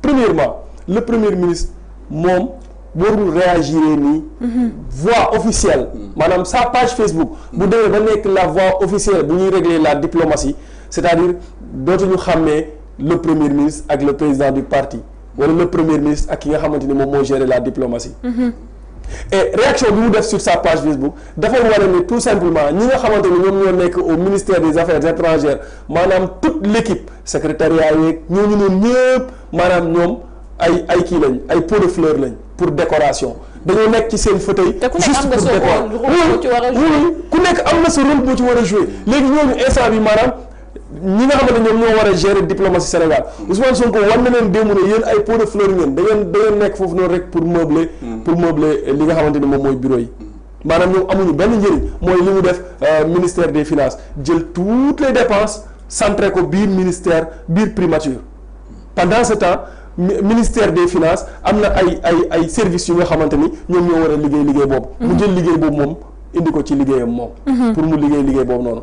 premièrement le premier ministre moom warul réagir nii. voix officielle. maanaam sa page Facebook. bu demee ba nekk la voix officielle bu ñuy régler la diplomatie c'est-à-dire dootuñu xàmmee le premier ministre ak le président du parti. wala le premier ministre ak ki nga xamante ni moom moo gérer la diplomatie. et réaction bi mu def sur sa page Facebook dafay wane ne tout simplement ñi nga xamante ni ñoom ñoo nekk au ministère des affaires étrangères maanaam toute l'équipe secrétariat yeeg ñooñu noonu ñëpp maanaam ñoom ay kii lañ ay pot de fleurs lañ pour décoration dañoo nekk ci seen fauteuil. juste pour décorer ku nekk am na sa rôle boo ci war a jouer léegi ñooñu instant bi maanaam. ñi nga xamante ñoom ñoo war a gérer diplomatie Sénégal Ousmane Sonko war na leen démb ne yéen ay pot de fleurs ngeen da ngeen nekk foofu noonu rek pour meubler li nga xamante ni moom mooy bureau yi maanaam ñoom amuñu benn njëriñ mooy li mu def ministère des finances jël toutes les dépenses centré ko biir ministère biir primature pendant ce temps ministère des finances am na ay services yu nga xamante ni ñoom ñoo war a liggéey boobu. mu jël liggéey boobu moom indi ko ci liggéeyam moom. pour mu liggéey boobu noonu.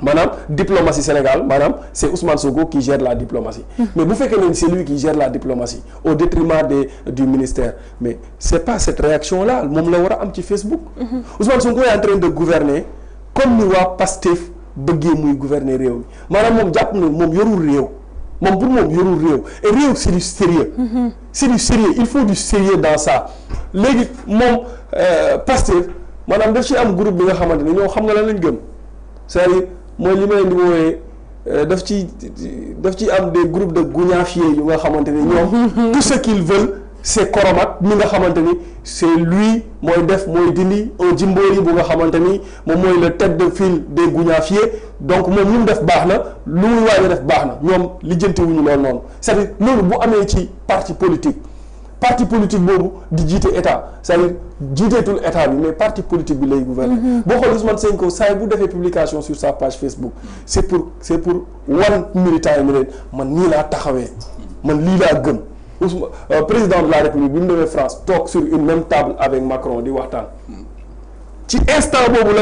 maanaam diplomatie Sénégal maanaam c'est Ousmane Sonko qui gère la diplomatie. mais bu fekkee ne c'est lui qui gère la diplomatie au détriment du ministère mais c'est pas cette réaction là moom la war a am ci Facebook. Ousmane Sonko est en train de gouverner comme ni waa Pastef bëggee muy gouverner réew mi maanaam moom jàpp na moom yorul réew moom pour moom yorul réew et réew c'est du sérieux. c'est du sérieux il faut du sérieux dans ça léegi moom Pastef maanaam daf ci am groupe bi nga xamante ni ñoo xam nga lan lañ gëm c'est-à-dire mooy li ma leen di woowee daf ci am des groupes de guñaafier yu nga xamante ni ñoom tout ce qu'ils veulent c'est Koromak mi nga xamante ni c'est lui mooy def mooy dindi un Jimbori bu nga xamante ni moom mooy le tête de file des guñaafier donc moom lu mu def baax na lu muy waaj a def baax na ñoom lijjantiwuñu loolu noonu c'est-à-dire loolu bu amee ci parti politique boobu di jiite état c'est-à-dire jiiteetul état bi mais parti politique bi lay gouverner. boo xool Ousmane Sonko saa bu defee publication sur sa page Facebook c'est pour wan militants yi ne leen man nii laa taxawee man lii laa gëm Ousmane président de la République bi mu demee France toog sur une même table avec Macron di waxtaan. ci instant boobu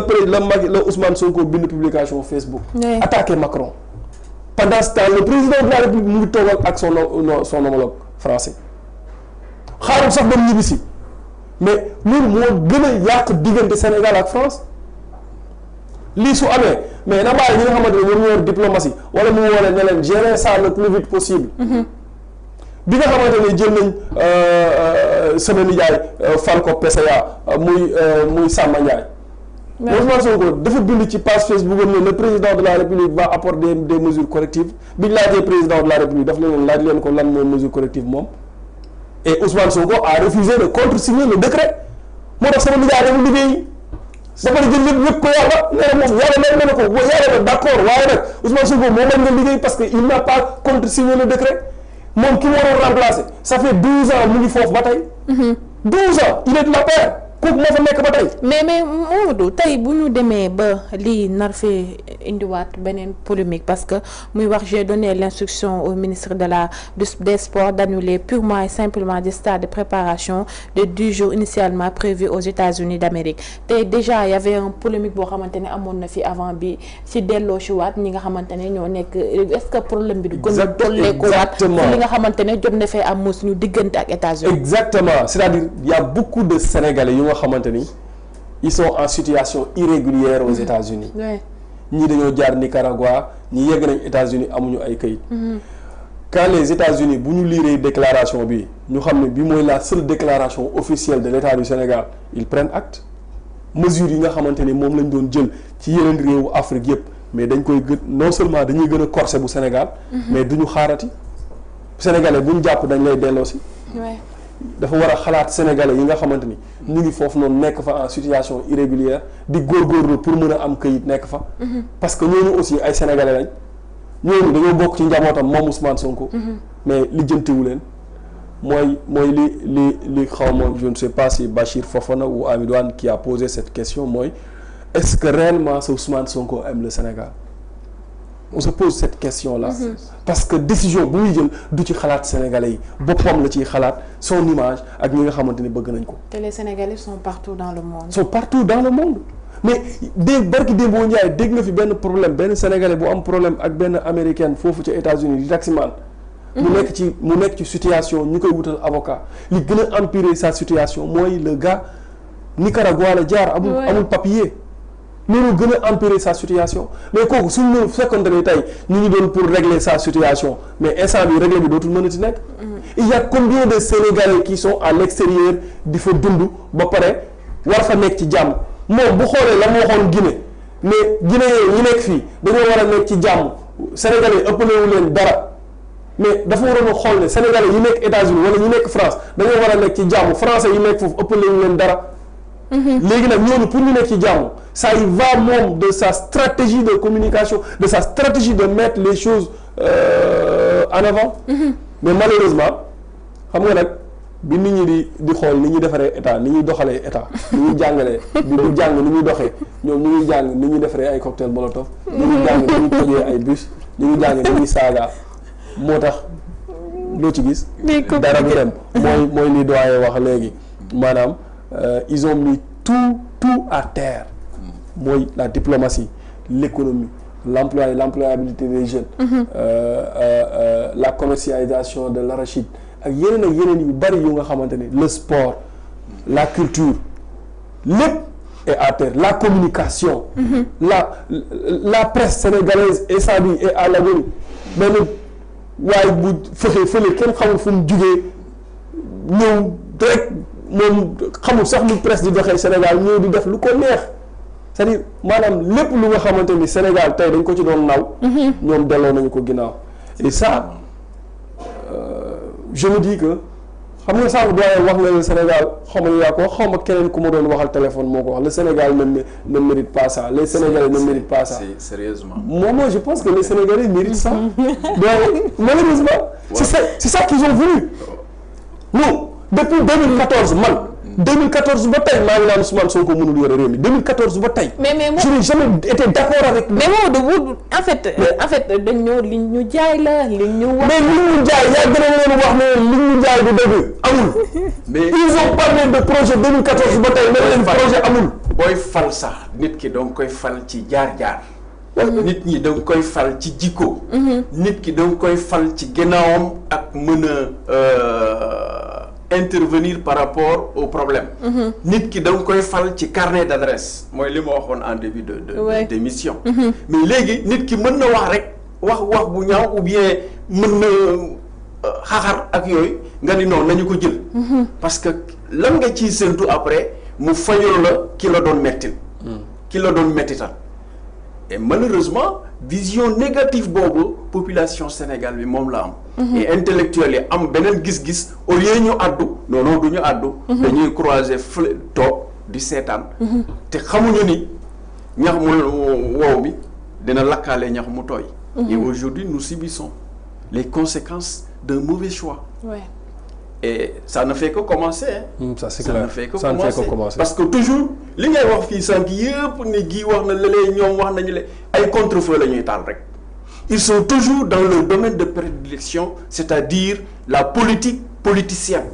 la Ousmane Sonko bind publication Facebook. attaqué Macron. pendant ce temps le président de la République mu ngi toogal ak son homologue français. xaarul sax dem ñibbisi mais loolu moo gën a yàq diggante Sénégal ak France lii su amee mais na bàyyi ñi nga xamante ne ñoom ñoo yor diplomatie wala mu wane ne leen gérer ça le plus vite possible. bi nga xamante ne jël nañ sama nijaay fal ko PCA muy Samba Ndiaye. Ousmane Sonko dafa bind ci page Facebook am ne le président de la République va apporter des mesures correctives bi ñu laajee président de la République daf leen laaj leen ko lan mooy mesure corrective moom. et Ousmane Sonko a refusé de contresigner le décret moo tax sama nijaay dafa liggéey dafa jël lépp ko yàlla nee na moom yàlla may na ko yàlla na d'accord waaye nag Ousmane Sonko moo mën nga liggéey parce que il n'a pas contresigné le décret moom ki waroon remplacer ça fait 12 ans mu ngi foofu ba tey. 12 ans il est de la paix kooku moo fa nekk ba tey. mais Mamadou tey bu ñu demee ba lii nar fi indiwaat beneen polémique parce que muy wax j'ai donné l'instruction au ministre des sports d'annuler purement et simplement des stades de préparation de 10 jours initialement prévus aux États-Unis d'Amérique te déjà y avait un polémique boo xamante ne amoon na fi avant bi ci delloo ci waat ñi nga xamante ne ñoo nekk est-ce que problème bi du gën a dolleeku waat ci li nga xamante ne jot na fee am mu suñu diggante ak États-Unis. exactement c'est-à-dire il y a beaucoup de Sénégalais yu nga xamante ni ils sont en situation irrégulière aux États-Unis ñii dañoo jaar Nicaragua ñi yegg nañ États-Unis amuñu ay kayit. quand les États-Unis bu ñu liiree déclaration bi ñu xam ne bi mooy la seule déclaration officielle de l'État du Sénégal ils prennent acte mesures yi nga xamante ni moom lañ doon jël ci yeneen réewu Afrique yëpp mais dañ koy gën non seulement dañuy gën a corser bu Sénégal mais duñu xaarati Sénégalais bu ñu jàpp dañ lay delloosi. dafa war a xalaat sénégalais yi nga xamante ni ñu ngi foofu noonu nekk fa en situation irrégulière di góorgóorlu pour mën a am këyit nekk fa. parce que ñooñu aussi ay sénégalais lañ ñooñu dañoo bokk ci njabootam moom Ousmane Sonko. mais li jëntiwu leen mooy li xaw ma je ne sais pas si Bachir Fofana ou Amidou Anne qui a posé cette question mooy est-ce que réellement ce Ousmane Sonko aime le Sénégal. on se pose cette question-là. parce que décision bu muy jël du ci xalaat sénégalais yi boppam la ciy xalaat son image ak ñi nga xamante ni bëgg nañ ko. te les Sénégalais sont partout dans le monde. sont partout dans le monde mais barki démboo Ndiaye dégg nga fi benn problème benn sénégalais bu am problème ak benn américaine foofu ca États-Unis di taximan. mu nekk ci situation ñu koy wutal avocat li gën a empirer sa situation mooy le gars Nicaragua la jaar. amul papier. loolu gën a empirer sa situation mais kooku suñu loolu fekkonte ne tey ñu ngi doon pour régler sa situation mais instant bi régler bi dootul mënati nekk. il y a combien de Sénégalais qui sont à l'extérieur di fa dund ba pare war fa nekk ci jàmm moom bu xoolee la mu waxoon Guinée mais Guinéen ñi nekk fii dañoo war a nekk ci jàmm Sénégalais ëppalewu leen dara mais dafa waroon a xool ne Sénégalais yi nekk États-Unis wala ñi nekk France dañoo war a nekk ci jàmm français yi nekk foofu ëppalewu leen dara. léegi nag ñooñu pour ñu nekk ci jàmm ça y va moom de sa stratégie de communication de sa stratégie de mettre les choses en avant. mais malheureusement xam nga nag bi nit ñi di xool ni ñuy defaree état ni ñuy doxalee état ni ñuy jàngalee di jàng ni ñuy doxee ñoom ñu ngi jàng ni ñuy defaree ay cocktail molotov ñu ngi jàng ni ñuy tojee ay bus ñu ngi jàng ni ñuy saaga moo tax loo ci gis dara du dem mooy li doyen wax léegi maanaam ils ont mis tout à terre mooy la diplomatie l'économie l'employabilité des jeunes la commercialisation de l'arachide ak yeneen yu bari yu nga xamante ne le sport la culture lépp est à terre la communication la presse sénégalaise et ça dit est à l'agonie benn waaye bu fexe fële kenn xamul fu mu jugee ñëw rek moom xamul sax lu presse di doxee Sénégal ñëw di def lu ko neex c'est-à-dire maanaam lépp lu nga xamante ni Sénégal tey dañ ko ci doon naw ñoom delloo nañu ko ginnaaw et ça je me dis que xam nga sànq doyen wax nga le Sénégal xaw ma yaa ko xaw ma keneen ku ma doon waxal téléphone moo ko wax le Sénégal ne mérite pas ça les Sénégalais ne méritent pas ça. Sérieusement. Moi je pense que les Sénégalais méritent ça. Donc malheureusement c'est ça qu'ils ont voulu. Nous depuis 2014 man. 2014 ba tey maa ngi naan Ousmane Sonko mënul yore réew mi 2014 ba tey. mais je n'ai jamais été d'accord avec. mais Maodo en fait dañ ñëw li ñu jaay la li ñu wax. mais li ñu jaay yaa gën a leen wax ne li ñu jaay du dëgg amul. mais ils ont parlé de projet 2014 ba tey mais leen projet amul. booy fal sax nit ki danga koy fal ci jaar-jaar. nit ñi danga koy fal ci jikko. nit ki danga koy fal ci gannaawam ak mën a. Intervenir par rapport au problème. nit ki da nga koy fal ci carnet d'adresse mooy li ma waxoon en début d'émission. mais léegi nit ki mën na wax rek wax bu ñaaw ou bien mën na xaxar ak yooyu nga ni non nañu ko jël. parce que lan nga ciy séntu après mu fayul la ki la doon mettil. ki la doon mettital. et malheureusement vision négative boobu population Sénégal bi moom la am. et intellectuels yi am beneen gis-gis au lieu ñu addu non du ñu addu. dañuy croiser fële toog di seetaan. te xamuñu ni ñax mu wow bi dina lakkaale ñax mu tooy. et aujourd'hui nous subissons les conséquences d'un mauvais choix. Ouais. Et ça ne fait que commencer. Ça c'est clair. Ne fait que commencer. Parce que toujours li ngay wax fii sànq yëpp ne gii wax na lële ñoom wax nañu le ay contre-feu la ñuy taal rek. Ils sont toujours dans leur domaine de prédilection, c'est-à-dire la politique politicienne.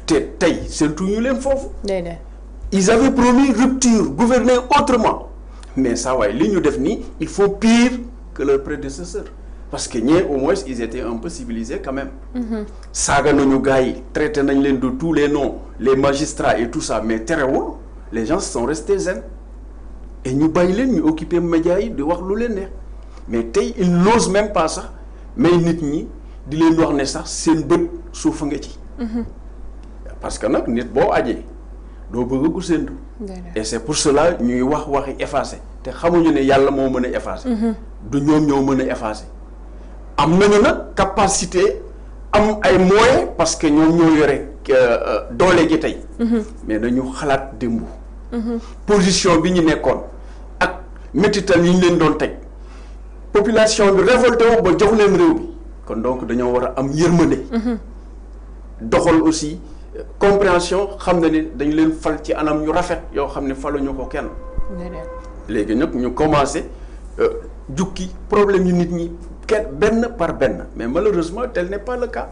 te tey surtout ñu leen foofu. Ils avaient promis rupture, gouverner autrement. Mais ça waaye li ñu def nii il faut pire que leurs prédécesseurs. Parce que ñee au moins ils étaient un peu civilisés quand même. saaga nañu gars yi traité nañ leen de tous les noms les magistrats et tout ça mais terewul les gens sont restés zen. et ñu bàyyi leen ñu occuper médias yi di wax lu leen neex mais tey ils n'osent même pas sax mais nit ñi di leen wax ne sax seen bët suufa nga ci. parce que nag nit boo ajee doo bëgg ku séntu. et c'est pour cela ñuy waxi effacer te xamuñu ne yàlla moo mën a effacer. du ñoom ñoo mën a effacer. am nañu nag capacité am ay moyens parce que ñoom ñoo yore doole gi tey. mais dañu xalaat démb. position bi ñu nekkoon ak métital yi ñu leen doon teg population bi révolté wu ba jox leen réew bi kon donc dañoo war a am yërmande. doxal aussi compréhension xam na ni dañu leen fal ci anam ñu rafet yoo xam ne faluñu ko kenn. léegi nag ñu commencé jukki problème yu nit ñi. benn par benn mais malheureusement tel n'est pas le cas.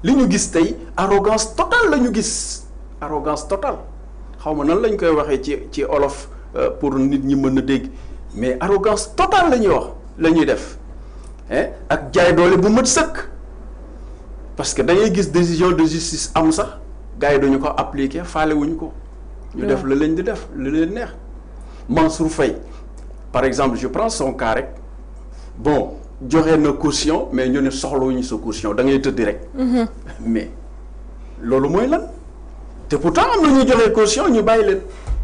li ñu gis tey arrogance totale la ñu gis arrogance totale xaw ma nan lañ koy waxee ci olof pour nit ñi mën a dégg mais arrogance totale la ñuy wax la ñuy def ak jaay doole bu mat sëkk parce que da ngay gis décision de justice am sax gars yi dañu ko appliquer faale wuñu ko. ñu def la lañ di def lu leen neex Mansour Faye par exemple je prends son cas rek bon. joxe na caution mais ñu ne soxlawuñu sa caution da ngay tëddi rek. mais loolu mooy lan te pourtant am na ñu joxe caution ñu bàyyi leen.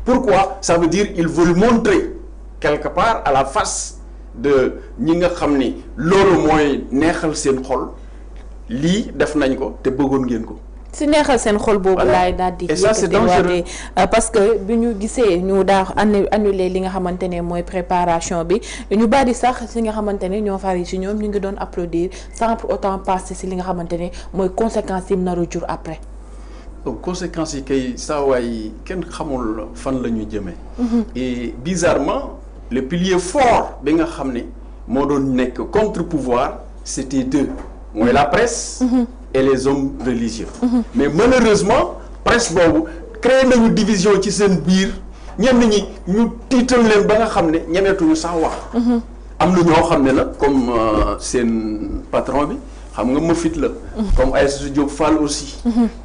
pourquoi ça veut dire ils veulent montrer quelque part à la face de ñi nga xam ni loolu mooy neexal seen xol lii def nañ ko te bëggoon ngeen ko. si neexal seen xol boobu laay daal di yëkkati parce que bi ñu gisee ñu daa annulé li nga xamante ne mooy préparation bi ñu bari sax si nga xamante ne ñoo fari si ñoom ñu ngi doon applaudir sans pour autant passer si li nga xamante ne mooy conséquences yi nar a jur après. donc conséquences yi kay saa waay kenn xamul fan la ñu jëmee. et bizarrement le pilier fort bi nga xam ne moo doon nekk contre-pouvoir c'était deux mooy la presse. et les hommes religieux. mais malheureusement presse boobu créé nañu division ci seen biir ñenn ñi ñu tiital leen ba nga xam ne ñemeetuñu sax wax. am na ñoo xam ne nag comme seen patron bi xam nga Mofit la. comme Aïssatou Diop Fall aussi.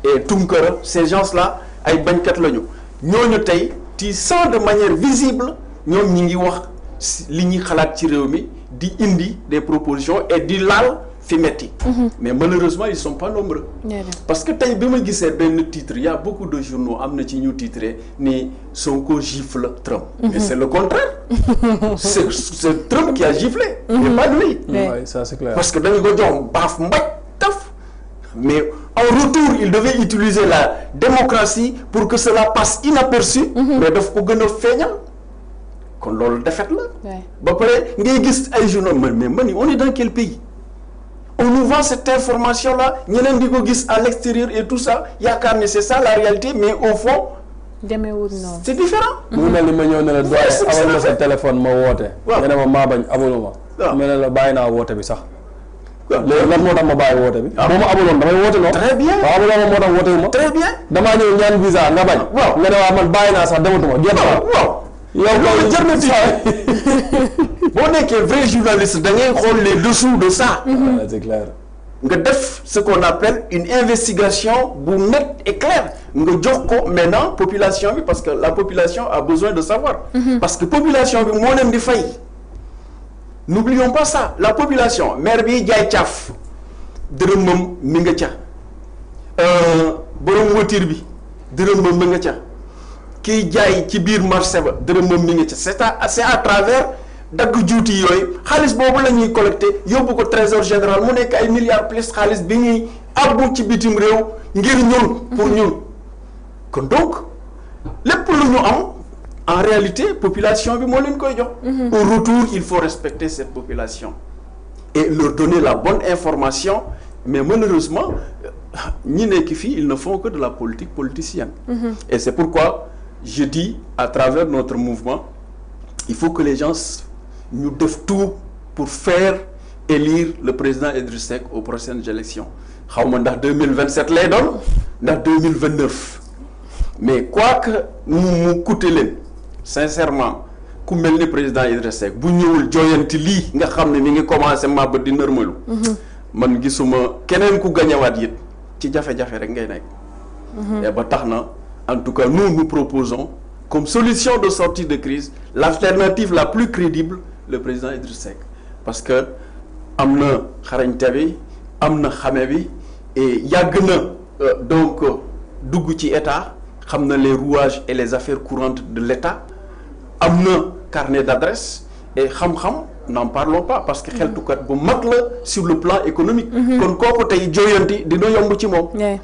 et Tunkara ces gens-là ay bañkat lañu ñooñu tey tu sens de manière visible ñoom ñi ngi wax li ñuy xalaat ci réew mi di indi des propositions et di laal. fi metti mais malheureusement ils sont pas nombreux parce que tey bi ma gisee benn titre il y a beaucoup de journaux am na ci ñu titré ni Sonko gifle Trump mais c'est le contraire c'est Trump qui a giflé mais pas lui ça c'est clair parce que dañu ko jox baaf mbaj taf mais en retour il devait utiliser la démocratie pour que cela passe inaperçu mais daf ko gën a feeñal kon loolu defet la ba pare ngay gis ay journaux mais man on est dans quel pays on nous vend cette information-là ñeneen di ko gis à l'extérieur et tout ça yaakaar ne c'est ça la réalité mais au fond. demeewul noonu c'est différent. mu mel ni ma ñëw ne la doy amal ma sa téléphone ma woote. waaw nga ne ma maa bañ amaluma. waaw ma ne la bàyyi naa woote bi sax. waaw léegi lan moo tax ma bàyyi woote bi. boo ma amaloon damay woote noonu. très bien waaw amuloo moo tax woote wu ma. très bien damaa ñëw ñaan visa nga bañ. waaw nga ne waa man bàyyi naa sax dematuma. waaw yow loolu jar na boo nekkee vrai journaliste da ngay xool les dessous de ça. C'est clair. nga def ce qu'on appelle une investigation bu net et claire nga jox ko maintenant population bi parce que la population a besoin de savoir. parce que population bi moo leen di fay. n'oublions pas ça la population maire bi jaay caaf dërëmam mi nga ca borom voiture bi dërëmam mi nga ca. kiy jaay ci biir marché ba dërëm moom mi ngi ci c'est à travers dagg juuti yooyu xaalis boobu la ñuy collecté yóbbu ko trésor général mu nekk ay milliards plus xaalis bi ñuy abbu ci bitim réew ngir ñun pour ñun kon donc lépp lu ñu am en réalité population bi moo leen koy jox. au retour il faut respecter cette population et leur donner la bonne information mais malheureusement ñi nekk fii ils ne font que de la politique politicienne. et c'est pourquoi je dis à travers notre mouvement il faut que les gens ñu def tout pour faire élire le président Idriss Seck aux prochaines élections xaw ma ndax 2027 lay doon ndax 2029 mais quoi que mu coûte leen sincèrement ku mel ni président Idriss Seck bu ñëwul jooyanti lii nga xam ne mi ngi commencé màbb di nërmalu man gisuma keneen ku gañawaat it ci jafe-jafe rek ngay nekk. et ba tax na en tout cas nous proposons comme solution de sortie de crise l'alternative la plus crédible le président Idriss Seck parce que am na xarañte bi am na xame bi et yàgg na donc dugg ci état xam na les rouages et les affaires courantes de l'état am na carnet d'adresse et xam-xam n'en parlons pas parce que xeltukat bu mag la sur le plan économique kon kooku tey jooyanti dina yomb ci moom mais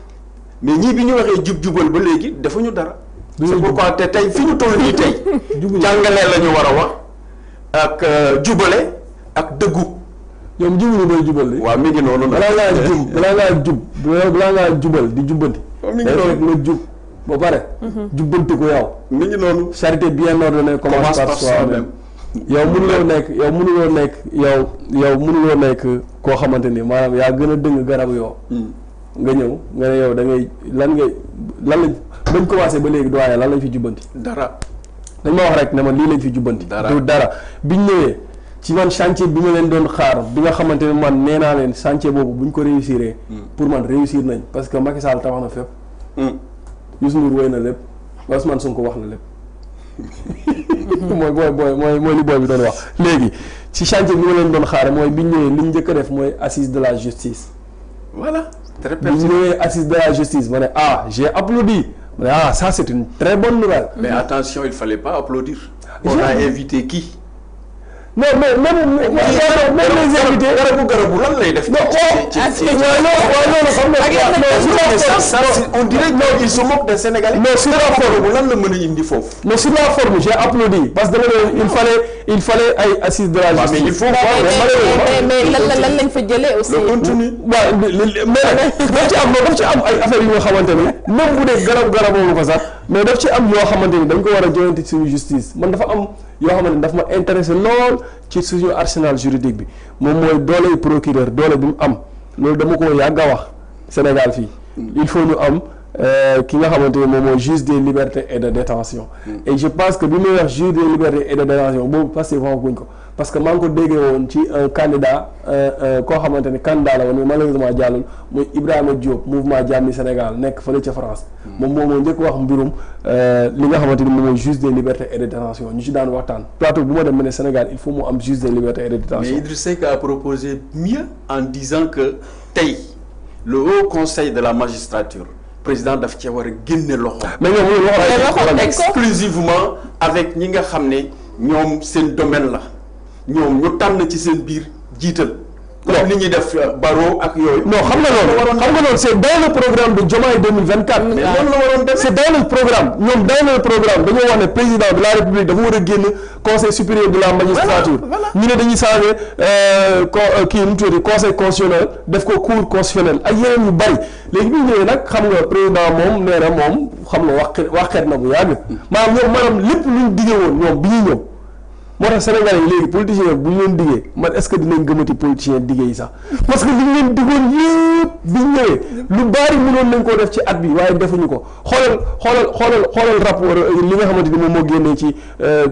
ñii bi ñu waxee jub-jubal ba léegi defuñu dara c'est pourquoi te tey fi ñu toll nii tey jàngalee la ñu war a wax ak jubale ak dëggu ñoom jubuñu bay jubal li waaw mi ngi noonu balaa ngaa jubal di jubbanti mi ngi noonu nga jub ba pare jubbanti ko yow mi ngi noonu charité bien ordonnée commence par soi-même yow mënuloo nekk koo xamante ni maanaam yaa gën a dëng garab yoo nga ñëw nga ne yow da ngay lan lañ bañ commencé ba léegi doyen lan lañ fi jubbanti dara dañ ma wax rek ne ma lii lañ fi jubbanti du dara biñ ñëwee ci man chantier bi ma leen doon xaar bi nga xamante ne man nee naa leen chantier boobu buñ ko réussiree pour man réussir nañ parce que Macky Sall tabax na fépp Youssou Ndour woy na lépp Ousmane Sonko wax na lépp mooy li booy bi doon wax léegi ci chantier bi ma leen doon xaar mooy biñ ñëwee liñ njëkk a def mooy assise de la justice voilà très bien biñ ñëwee assise de la justice ma ne j'ai applaudi ma ne ça c'est une très bonne nouvelle mais attention il fallait pas applaudir on a invité qui non mais même les invités garabu lan lay def. non xam nga on dirait qu'ils se moquent des Sénégalais. Non, sur la forme lan la mën a indi foofu. mais sur la forme j'ai applaudi parce que dama ne il fallait ay assises de la justice. mais il faut mais lan lañ fa jëlee aussi. le contenu. waaw mais daf ci am ay affaires yu nga xamante ni même bu dee garaboo ko sax mais daf ci am yoo xamante ni dañ ko war a joyante suñu justice man dafa am yoo xamante ni daf ma intéressé lool ci suñu arsenal juridique bi moom mooy dooley procureur doole bi mu am loolu dama ko yàgg a wax Sénégal fii il faut ñu am ki nga xamante ni moom mooy juge des libertés et de détention et je pense que bi muy wax juge des libertés et de détention boobu parce que waxaguñ ko parce que maa ngi ko déggee woon ci un candidat koo xamante ni candidat la woon mais malheureusement jàllul muy Ibrahima Diop mouvement Jàmmi Sénégal nekk fële ca France moom moo njëkk wax mbirum li nga xamante ni moom mooy juge des libertés et de détention ñu ci daan waxtaan plateau bu ma dem ne Sénégal il faut mu am juge des libertés et de détention. Mais Idriss Seck a proposé mieux en disant que tey le haut conseil de la magistrature président daf cee war a génne loxo. mais ñoom exclusivement avec ñi nga xam ne ñoom seen domaine la ñoom ñu tànn ci seen biir jiital. comme li ñuy def Barrow ak yooyu. non xam nga loolu c'est dans le programme de Diomaye 2024. mais loolu la waroon def c'est dans le programme ñoom dans le programme dañoo wax ne président de la République dafa war a génn conseil supérieur de la magistrature. ñu ne dañuy changer kii nu mu tuddati conseil constitutionnel def ko cour constitutionnel ak yeneen yu bari léegi bi ñu ñëwee nag xam nga président moom nee na moom xam nga waxeet na bu yàgg maanaam lépp luñ diggee woon ñoom bi ñuy ñëw. moo tax Sénégalais yi léegi politiciens bu ñu leen diggee man est-ce que dinañ gëmati politiciens diggee yi sax parce que li ñu leen diggoon yëpp bi ñu ñëwee lu bari mënoon nañ koo def ci at bi waaye defuñu ko xoolal rapport li nga xamante ni moom moo génnee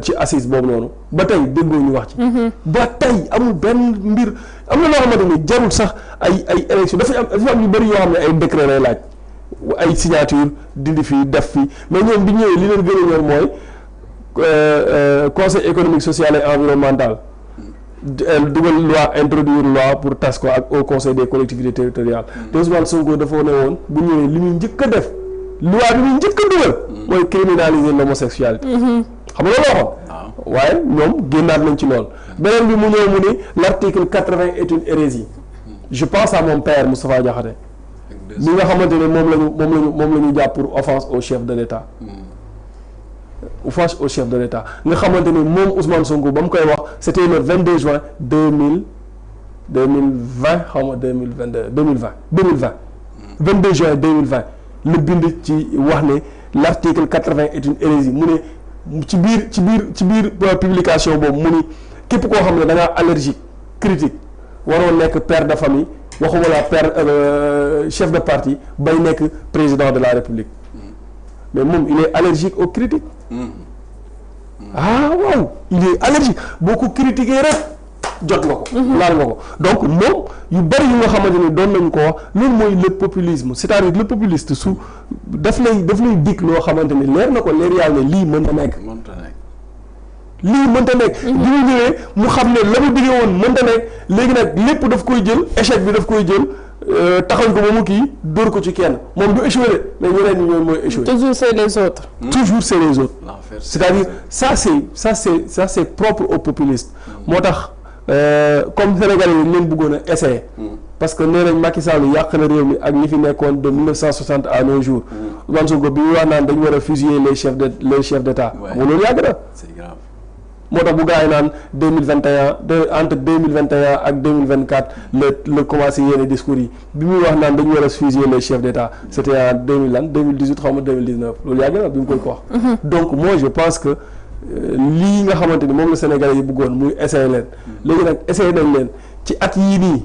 ci assise boobu noonu ba tey déggoo ñu wax ci. ba tey amul benn mbir am na loo xamante ni jarul sax ay élection dafa am yu bari yoo xam ne ay décret lay laaj ay signature dindi fii def fii mais ñoom bi ñëwee li leen gën a ñor mooy. Conseil économique social et environnemental dugal loi introduire loi pour tas ko ak au conseil des collectivités territoriales te Ousmane Sonko dafa ne woon bu ñëwee li muy njëkk a def loi bi muy njëkk a dugal mooy criminaliser l'homosexualité xam nga loolu waxoon waaye ñoom génnaat nañ ci lool beneen bi mu ñëw mu ni l'article 80 est une hérésie je pense à mon père Moustapha Diakhaté mi nga xamante ne moom la ñu jàpp pour offense au chef de l'État offense au chef de l'État nga xamante ni moom Ousmane Sonko ba mu koy wax c'était le 22 juin 2020 xaw ma 2020 22 juin 2020 la bind ci wax ne l'article 80 est une hérésie mu ne ci biir publication boobu mu ni képp koo xam ne da ngaa allergique critique waroo nekk père de famille waxuma la père chef de parti bay nekk président de la République mais moom il est allergique aux critiques waaw il est allergique boo ko critiquer rek jot nga ko laal nga ko donc moom yu bari yu nga xamante ni doon nañu ko wax loolu mooy le populisme c'est-à-dire le populiste su daf lay dikk loo xamante ni leer na ko leer yàlla ne lii mënta nekk lii mënta nekk bi mu ñëwee mu xam ne la mu diggee woon mënta nekk léegi nag lépp daf koy jël échec bi daf koy jël taxañ ko ba mu kii dóor ko ci kenn moom du échoué de mais ñeneen ñi ñoom mooy échoué. toujours c'est les autres. toujours c'est les autres. c'est-à-dire ça c'est propre aux populistes. moo tax comme Sénégalais yi leen bëggoon a essayer. parce que nee nañ Macky Sall yàq na réew mi ak ñi fi nekkoon de 1960 à nos jours. Ousmane Sonko bi ñu wax naan dañu war a fusiller les chefs d'État. xam nga loolu yàgg na. c'est grave. moo tax bu gaa yi naan 2021 entre 2021 ak 2024 la commencé yenn discours yi bi muy wax naan dañu war a fusiller les chefs d'État c'était en 2018 xaw ma 2019 loolu yàgg na bi mu koy ko wax. donc moi je pense que lii nga xamante ni moom la Sénégalais yi bëggoon muy essayer leen léegi nag essayer nañ leen ci at yii nii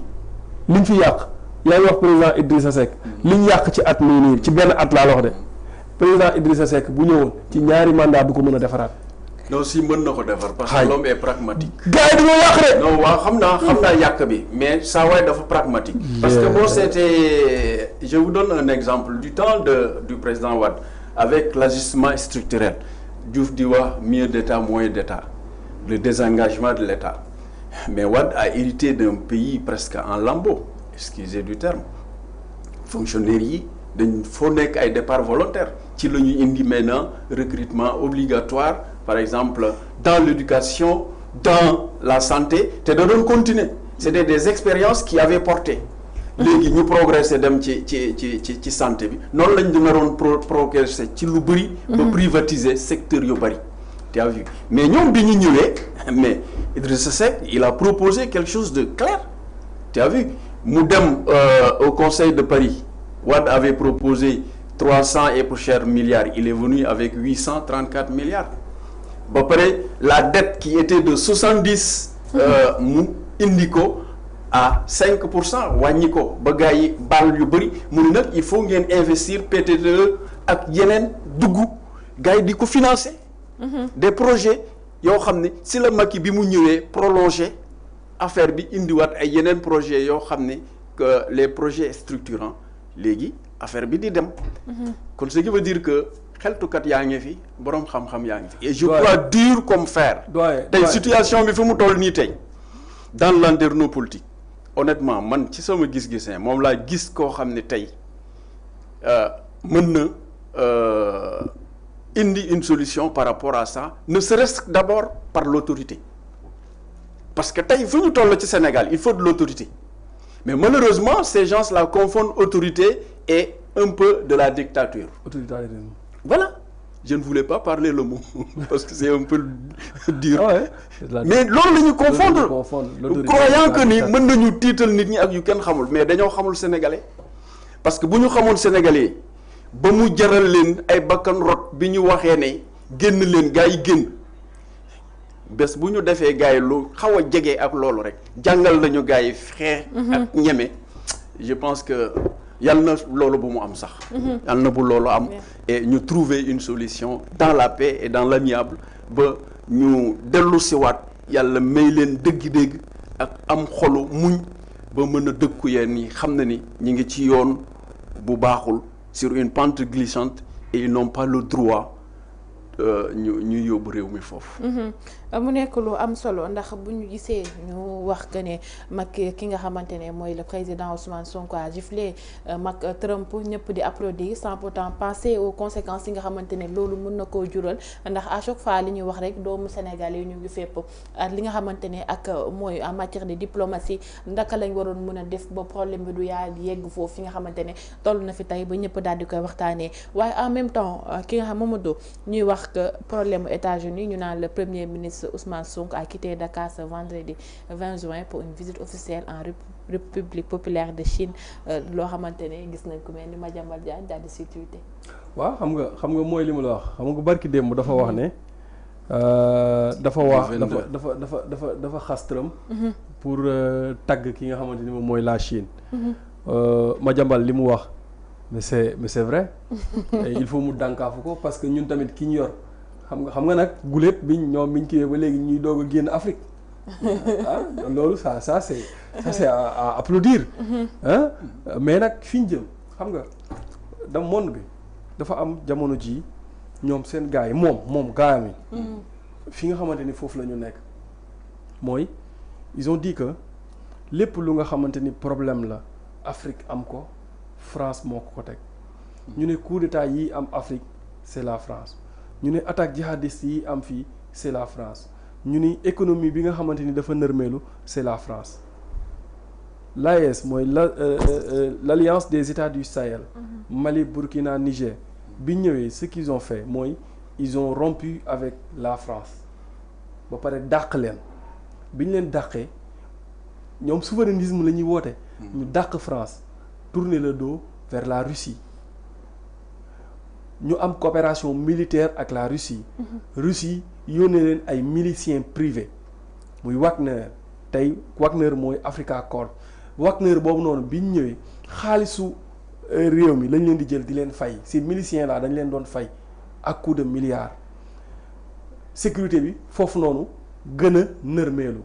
liñ fi yàq yaa ngi wax président Idrissa Seck liñ yàq ci at mii nii ci benn at laa la wax de président Idrissa Seck bu ñëwoon ci ñaari mandat du ko mën a defaraat. non si mën na ko defar parce que l'homme est pragmatique. gars yi dañoo yàq rek. non waaw xam naa yàq bi mais saa waay dafa pragmatique. parce que bon c'était je vous donne un exemple du temps du président Wade avec l'ajustement structurel Diouf di wax mieux d'État moins d'État le désengagement de l'État mais Wade a hérité d'un pays presque en lambeaux excusez du terme fonctionnaires yi dañ foo nekk ay départ volontaire ci la ñuy indi maintenant recrutement obligatoire par exemple dans l'éducation dans la santé te da doon continuer c'était des expériences qui avaient porté léegi ñu progresser dem ci santé bi noonu lañ naroon progresser ci lu bëri. ba privatiser secteur yu bëri. tu as vu mais ñoom bi ñu ñëwee mais Idrissa Seck il a proposé quelque chose de clair tu as vu mu dem au Conseil de Paris Wade avait proposé 300 et plus cher milliards il est venu avec 834 milliards ba pare la dette qui était de 70 mu indi ko à 5% wàññi ko ba gars yi baal yu bëri mu ne nag il faut ngeen investir PTTE ak yeneen dugg gars yi di ko financer. Des projets yoo xam ne si la Macky bi mu ñëwee prolonger affaire bi indiwaat ay yeneen projets yoo xam ne que les projets structurants léegi affaire bi di dem. kon ce qui veut dire que xeltukat yaa ngi fi boroom xam-xam yaa ngi fi. et je crois dur comme fer. tey situation bi fi mu toll nii tey dans l'anderneau politique honnêtement man ci sama gis-gisee moom laa gis koo xam ne tey mën na. indi une solution par rapport à ça ne serait-ce d'abord par l'autorité parce que tey fu ñu toll ci Sénégal il faut de l'autorité mais malheureusement ces gens-là confondent autorité et un peu de la dictature. Autoritarisme. Voilà je ne voulais pas parler le mot parce que c'est un peu dur. Ah ouais. mais loolu la ñu confondre croyant que ni mën nañu tiital nit ñi ak yu kenn xamul mais dañoo xamul sénégalais parce que bu ñu xamoon sénégalais ba mu jaral leen ay bakkan rot bi ñu waxee ne génn leen gars yi génn bés bu ñu defee gars yi lu xaw a jege ak loolu rek jàngal nañu gars yi xeex ak ñeme je pense que yal na loolu bu mu am sax yal na bu loolu am et ñu trouver une solution dans la paix et dans l'amiable ba ñu dellu siwaat yàlla may leen dëgg-dëgg ak am xolu muñ ba mën a dëkku yeen ñi xam na ni ñi ngi ci yoon bu baaxul sur une pente glissante et ils n'ont pas le droit ñu yóbbu réew mi foofu. mu nekk lu am solo ndax bu ñu gisee ñu wax que ne mag ki nga xamante ne mooy le président Ousmane Sonko a giflé mag Trump ñëpp di applaudir sans pourtant penser aux conséquences yi nga xamante ne loolu mën na koo jural ndax à chaque fois li ñuy wax rek doomu Sénégal yi ñu ngi fépp li nga xamante ne ak mooy en matière de diplomatie ndaka lañ waroon mën a def ba problème bi du yaa yegg foofu fi nga xamante ne toll na fi tey ba ñëpp daal di koy waxtaanee waaye en même temps ki nga xam Mamadou ñuy wax que problème États-Unis ñu naan le premier ministre Ousmane Sonko a quitté Dakar ce vendredi 20 juin pour une visite officielle en République populaire de Chine loo xamante ne gis nañ ko mel ni Madiambal Diagne daal di si tweeté. waaw xam nga mooy li ma la wax xam nga barki démb dafa wax ne dafa xas Trump pour tagg ki nga xamante ni moom mooy la Chine. Madiambal li mu wax mais c'est vrai il faut mu dànkaafu ko parce que ñun tamit ki ñu yor. xam nga nag guléet biñ kiiwee ba léegi ñuy doog a génn Afrique loolu ça c'est à applaudir mais nag fi ñu jëm xam nga monde bi dafa am jamono ji ñoom seen gars yi moom gaayam yi fi nga xamante ni foofu la ñu nekk mooy ils ont dit que lépp lu nga xamante ni problème la Afrique am ko France moo ko teg ñu ne coup d'état yi am Afrique c'est la France ñu ne attaque jihadiste yi am fii c'est la France ñu ni économie bi nga xamante ni dafa nërmeelu c'est la France l'AES mooy l'alliance des États du Sahel Mali Burkina Niger bi ñëwee ce qu'ils ont fait mooy ils ont rompu avec la France ba pare dàq leen bi ñu leen dàqee ñoom souverainisme la ñuy woote ñu dàq France tourner le dos vers la Russie ñu am coopération militaire ak la Russie Russie yónnee leen ay miliciens privés muy Wagner tey Wagner mooy Africa Corps Wagner boobu noonu bi ñu ñëwee xaalisu réew mi lañ leen di jël di leen fay ces miliciens là dañ leen doon fay ak coup de milliards sécurité bi foofu noonu gën a nërmeelu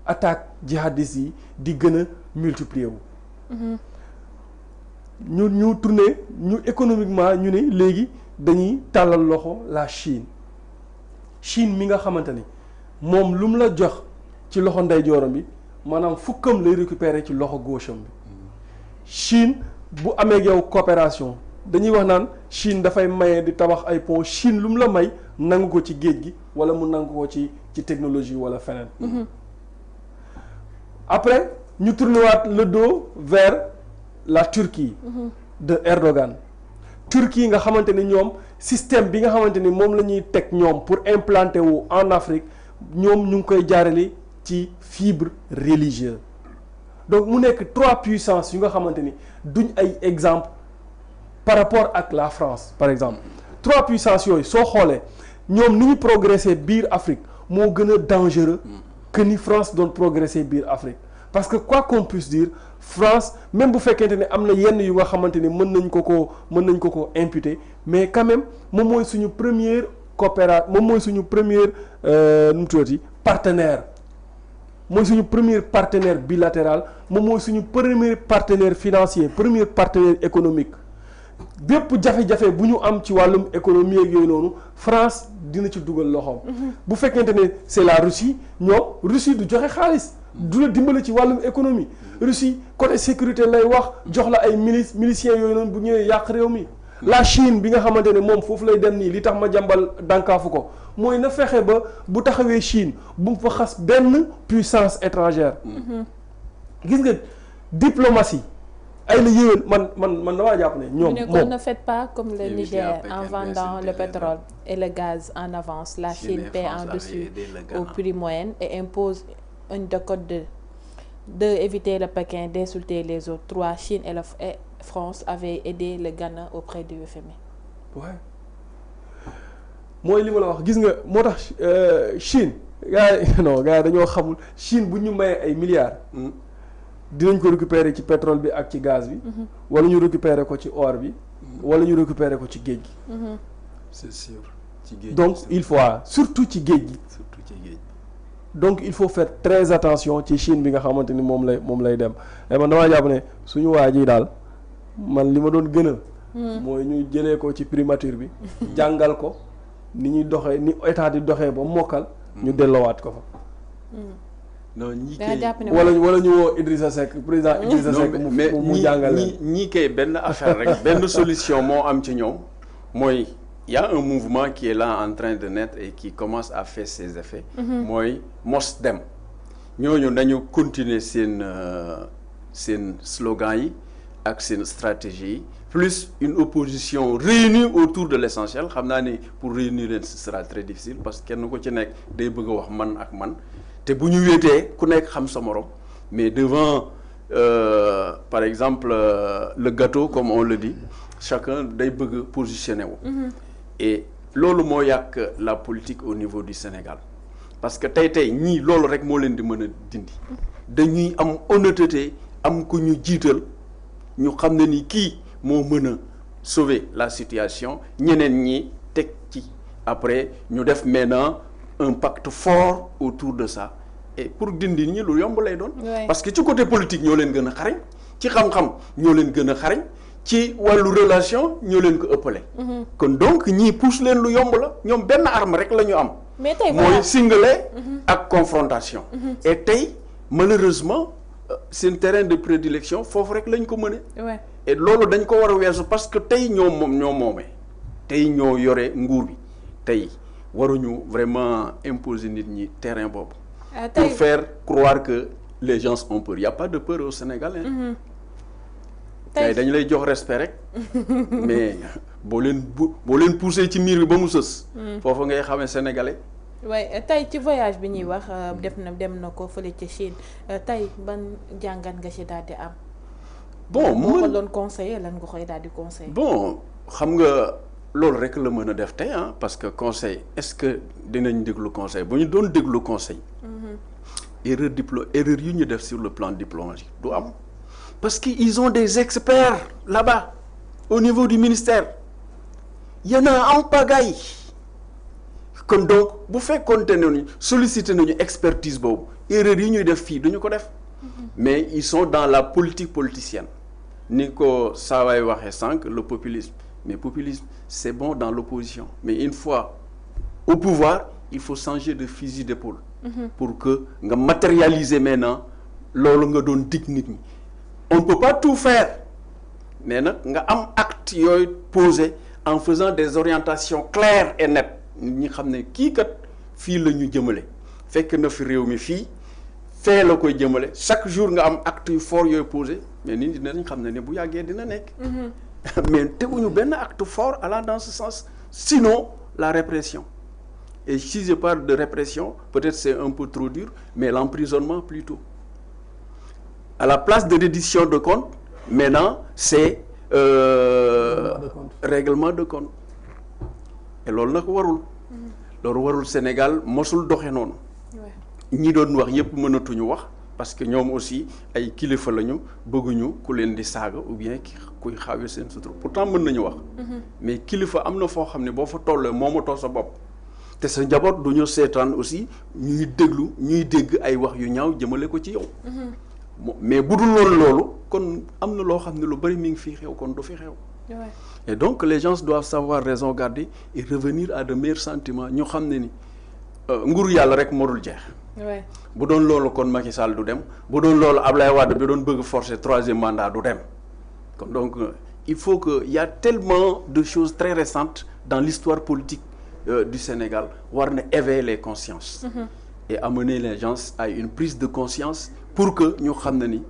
attaque jihadistes yi di gën a multiplier wu ñu tourné ñu économiquement ñu ne léegi dañuy tàllal loxo la Chine mi nga xamante ni moom lu mu la jox ci loxo ndeyjooram bi maanaam fukkam lay récupérer ci loxo gaucham bi Chine bu amee yow coopération dañuy wax naan Chine dafay maye di tabax ay pont Chine lu mu la may nangu ko ci géej gi wala mu nangu ko ci technologie wala feneen après ñu tourné waat le dos vers la Turquie de Erdogan. Turquie nga xamante ni ñoom système bi nga xamante ni moom la ñuy teg ñoom pour implanter wu en Afrique ñoom ñu ngi koy jaarale ci fibre religieuse donc mu nekk 3 puissances yu nga xamante ni duñ ay exemple par rapport ak la France par exemple 3 puissances yooyu soo xoolee ñoom ni ñu progresser biir Afrique moo gën a dangereux que ni France doon progresser biir Afrique parce que quoi qu'on puisse dire France même bu fekkente ne am na yenn yu nga xamante ni mën nañ ko ko imputer mais quand même moom mooy suñu première moom mooy suñu première nu mu tuddati partenaire mooy suñu premier partenaire bilatéral moom mooy suñu premier partenaire financier premier partenaire économique bépp jafe-jafe bu ñu am ci wàllum économie ak yooyu noonu France dina ci dugal loxoom. bu fekkente ne c'est la Russie ñoom Russie du joxe xaalis du la dimbali ci wàllum économie Russie côté sécurité lay wax jox la ay miliciens yooyu noonu bu ñëwee yàq réew mi. la Chine bi nga xamante ne moom foofu lay dem nii li tax ma jàmbal dànkaafu ko mooy na fexe ba bu taxawee Chine bu mu fa xas benn puissance étrangère. gis nga diplomatie ay la yéwén man damaa jàpp ne ñoom moom ne faites pas comme le Niger en vendant le pétrole et le gaz en avance la Chine paie en dessus au prix moyen et impose une décote de éviter le Pékin d'insulter les autres 3 Chine et France avait aidé le Ghana auprès du FMI. waaw mooy li ma la wax gis nga moo tax Chine gars yi dañoo xamul Chine bu ñu mayee ay milliards. dinañ ko récupérer ci pétrole bi ak ci gaz bi. wala ñu récupérer ko ci or bi. wala ñu récupérer ko ci géej gi. c'est sûr ci géej gi donc il faut surtout ci géej gi. surtout ci géej gi. donc il faut faire très attention ci Chine bi nga xamante ni moom lay dem et man damaa jàpp ne suñu waa ji daal. man li ma doon gënal. mooy ñu jëlee ko ci primature bi. jàngal ko ni ñuy doxee ni état di doxee ba mokkal. ñu delloowaat ko fa. non ñii kay wala ñu woo Idrissa Seck président Idrissa Seck mu jàngal leen ñii kay benn affaire rek benn solution moo am ci ñoom mooy y a un mouvement qui est là en train de naître et qui commence à faire ses effets. mooy mos dem ñooñu nañu continuer seen slogan yi. ak seen stratégie plus une opposition réunie autour de l'essentiel xam naa ni pour réunir leen ce sera très difficile parce que kenn ko ci nekk day bëgg a wax man ak man te bu ñu wéetee ku nekk xam sa morom mais devant par exemple le gâteau comme on le dit chacun day bëgg positionner wu et loolu moo yàq la politique au niveau du Sénégal parce que tey ñii loolu rek moo leen di mën a dindi dañuy am honnêteté am ku ñu jiital ñu xam ne ni kii moo mën a sauver la situation ñeneen ñi teg ci après ñu def maintenant un pacte fort autour de ça et pour dindi ñi lu yomb lay doon. parce que ci côté politique ñoo leen gën a xarañ ci xam-xam ñoo leen gën a xarañ ci wàllu relation ñoo leen ko ëppale. kon donc ñii pousse leen lu yomb la ñoom benn arme rek la ñu am. mais tey mooy singler ak confrontation. et tey malheureusement. seen terrain de prédilection foofu rek lañ ko mëne et loolu dañ ko war a weesu parce que tey ñoo moomee tey ñoo yore nguur bi tey waruñu vraiment imposer nit ñi terrain boobu pour faire croire que les gens ont peur. Il y a pas de peur au Sénégal tey dañu lay jox respect rek mais boo leen poussé ci miir bi ba mu sës foofu ngay xamee sénégalais. waaye tey ci voyage bi ñuy wax dem na ko fële ci Chine tey ban jàngat nga ci daal di am. bon moo ko doon conseiller lan nga koy daal di conseiller. bon xam nga loolu rek la mën a def tey parce que conseil est-ce que dinañ déglu conseil bu ñu doon déglu conseil. erreur yu ñu def sur le plan diplomatique du am parce que ils ont des experts là-bas au niveau du ministère y en a en pagaille. kon donc bu fekkoonte ne sollicité nañu expertise boobu erreur yi ñuy def fii duñu ko def mais ils sont dans la politique politicienne ni ko saawaay waxee sànq le populisme mais populisme c'est bon dans l'opposition mais une fois au pouvoir il faut changer de fusil d'épaule pour que nga matérialiser maintenant loolu nga doon dig nit ñi on ne peut pas tout faire mais nag nga am acte yooyu posé en faisant des orientations claires et nettes nit ñi xam ne kii kat fii la ñu jëmale fekk na fi réew mi fii fee la koy jëmale chaque jour nga am acte yu fort yooyu posé mais nit ñi dinañ xam ne bu yàggee dina nekk. mais teguñu benn acte fort allant dans ce sens sinon la répression. Et si je parle de répression, peut-être c'est un peu trop dur, mais l'emprisonnement plutôt. À la place de reddition de compte, maintenant, c'est règlement de compte. Et loolu nag warul. loolu warul Sénégal mosul doxe noonu. ñi doon wax yépp mënatuñu wax parce que ñoom aussi ay kilifa lañu bëgguñu ku leen di saaga ou bien kuy xawee seen sutur pourtant mën nañu wax. mais kilifa am na foo xam ne boo fa tollee moomatoo sa bopp. te sa njaboot du ñu seetaan aussi ñuy dégg ay wax yu ñaaw jëmale ko ci yow. mais bu dul woon loolu kon am na loo xam ne lu bari mi ngi fii xew kon du fi xew. Et donc les gens doivent savoir raison garder et revenir à de meilleurs sentiments ñu xam ne ni nguuru yàlla rek moo dul jeex. bu doon loolu kon Macky Sall du dem bu doon loolu Ablaye Wade bi doon bëgg forcer 3e mandat du dem kon donc il faut que il y a tellement de choses très récentes dans l'histoire politique du Sénégal war na éveiller les consciences. Et amener les gens à une prise de conscience pour que ñu xam ne ni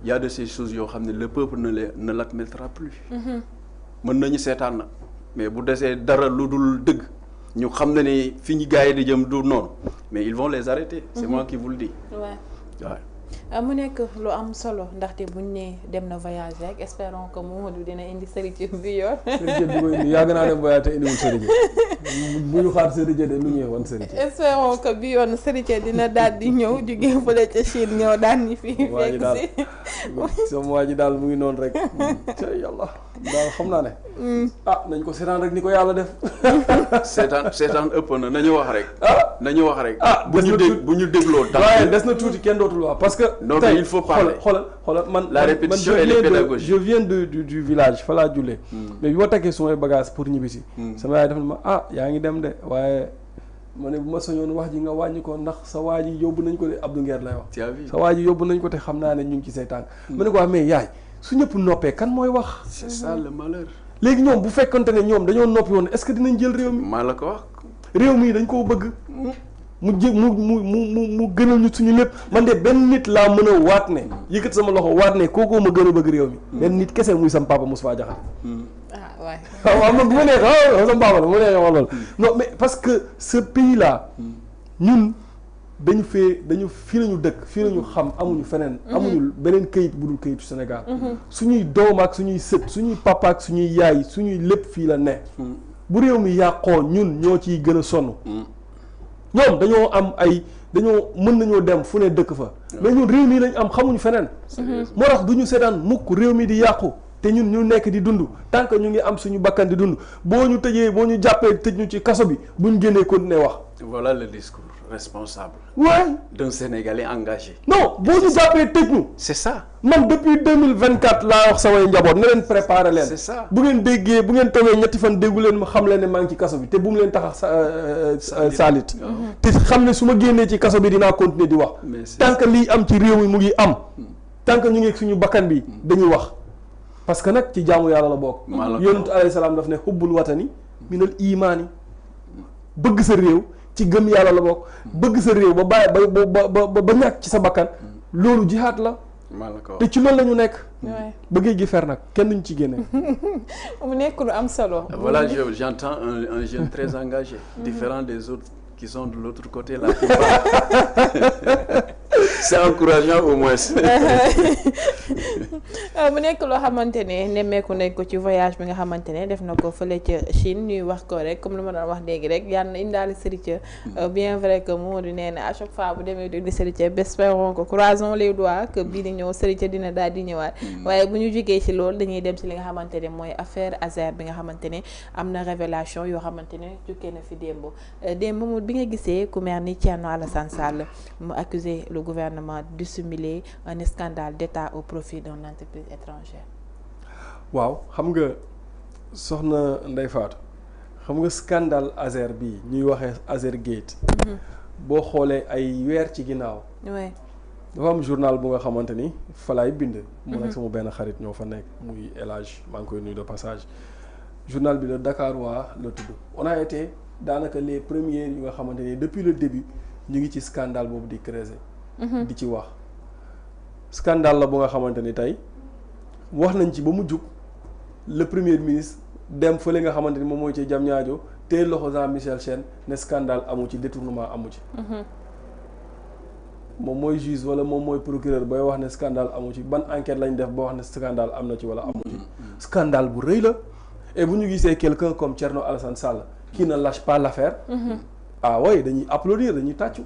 y a de ces choses yoo xam ne le peuple ne l'admettra plus. mën nañu seetaan na mais bu desee dara lu dul dëgg ñu xam ne ni fi ñu gars yi di jëm du noonu mais ils vont les arrêter. C'est moi qui vous le dis. mu nekk lu am solo ndaxte buñ ne dem na voyage rek espérons que Momadou dina indi Serigne bi yoon. Serigne bi koy indi yàgg naa dem voyage te indiwul Serigne bu ñu xaar Serigne de lu ñëw woon Serigne. espérons que bi yoon Serigne dina daal di ñëw jógee fële ca Chine ñëw daan ñi fii fekk si. sama waa ji daal mu ngi noonu rek. ca yàlla daal xam naa ne. nañ ko seetaan rek ni ko yàlla def. seetaan ëpp na nañu wax rek. nañu wax rek. bu ñu dégloo. waaye des na tuuti kenn dootul wax parce que. non mais il faut parler xoolal man. la répétition et les pédagogies. je viens du village fa laa jullee. mais bi ma takkee sumay bagage pour ñibbisi. sama yaay dafa ne ma yaa ngi dem de waaye ma ne bu ma soñoon wax ji nga wàññi ko ndax sa waa ji yóbbu nañ ko de Abdou Nguer lay wax. sa waa ji yóbbu nañ ko te xam naa ne ñu ngi ci say tànk. ma ne ko mais yaay su ñëpp noppee kan mooy wax. c'est ça le malheur. léegi ñoom bu fekkonte ne ñoom dañoo noppi woon est-ce que dinañ jël réew mi. maa la ko wax. réew mi dañ koo bëgg. mu gënal ñu suñu lépp man de benn nit laa mën a waat ne yëkkat sama loxo waat ne kookoo ma gën a bëgg réew mi. benn nit kese muy sam papa Moustapha Diakhaté. waaw man bu ma neexee sama papa la bu ma neexee wax loolu. non mais parce que ce pays là ñun dañu fii lañu dëkk fii lañu xam amuñu feneen. amuñu beneen këyit bu dul këyitu Sénégal. suñuy doom ak suñuy sët suñuy papa ak suñuy yaay suñuy lépp fii la ne. bu réew mi yàqoo ñun ñoo ciy gën a sonn. ñoom dañoo am dañoo mën nañoo dem fu ne dëkk fa. mais ñun réew mi lañ am xamuñu feneen. moo tax du ñu seetaan mukk réew mi di yàqu te ñun ñu nekk di dund tant que ñu ngi am suñu bakkan di dund boo ñu jàppee tëj ñu ci kaso bi buñ génnee continuer wax. Voilà le discours responsable. Ouais. D'un Sénégalais engagé. Non boo ñu jàppee tëj ñu. C'est ça. man depuis 2024 laa wax samay njaboot na leen préparer leen. C'est ça. bu ngeen déggee bu ngeen toogee ñetti fan déggu leen ma xam leen ne maa ngi ci kaso bi te bu mu leen tax a saalit te xam ne su ma génnee ci kaso bi dinaa continuer di wax. tant que lii am ci réew mi mu ngi am. tant que ñu ngi suñu bakkan bi dañuy wax. parce que nag ci jaamu yàlla la bokk. yonent alayhi salaam daf ne xubbul watani minal imaani bëgg sa réew ci gëm yàlla la bokk. bëgg sa réew ba bàyyi ba ñàkk ci sa bakkan loolu jihaad la. te ci loolu la ñu nekk. bëggee gi fer nag kenn duñ ci génne. mu nekk lu am solo. Voilà, j'entends un jeune très engagé, différent des autres qui sont de l'autre côté là. C'est encourageant au moins. mu nekk loo xamante ne nemmeeku nañ ko ci voyage bi nga xamante ne def na ko fële ca Chine ñuy wax ko rek comme lu ma doon wax léegi rek yàlla na indaale Serigne bien vrai que Momadou nee na à chaque fois bu demee di Serigne espérons que croisons les doigts que bii di ñëw Serigne dina daal di ñëwaat. waaye bu ñu jógee ci loolu dañuy dem ci li nga xamante ne mooy affaire Azer bi nga xamante ne am na révélation yoo xamante ne jukkee na fi démb bi nga gisee ku mel ni Thierno Alassane Sall mu accusé le gouvernement de dissimuler un scandale d'État au profit d'une entreprise étrangère. waaw xam nga soxna Ndeye Fatou xam nga scandale Azer bii ñuy waxee Azer Gate. boo xoolee ay weer ci ginnaaw. dafa am journal bu nga xamante ni fa laay bind. man ak sama benn xarit ñoo fa nekk muy El Hadj maa ngi koy nuyu de passage. journal bi la Dakar waa la tudd on a été daanaka les premiers yu nga xamante ni depuis le début ñu ngi ci scandale boobu di creuser. di ci wax scandale la bu nga xamante ni tey wax nañ ci ba mu jug le premier ministre dem fële nga xamante ni moom mooy ci Diamniadio te loxo Jean-Michel Sène ne scandale amu ci détournement amu ci. moom mooy juge wala moom mooy procureur booy wax ne scandale amu ci ban enquête lañ def ba wax ne scandale am na ci wala amu ci. scandale bu rëy la et bu ñu gisee quelqu'un comme Thierno Alassane Sall qui ne lâche pas l'affaire. ah oui dañuy applaudir dañuy tàccu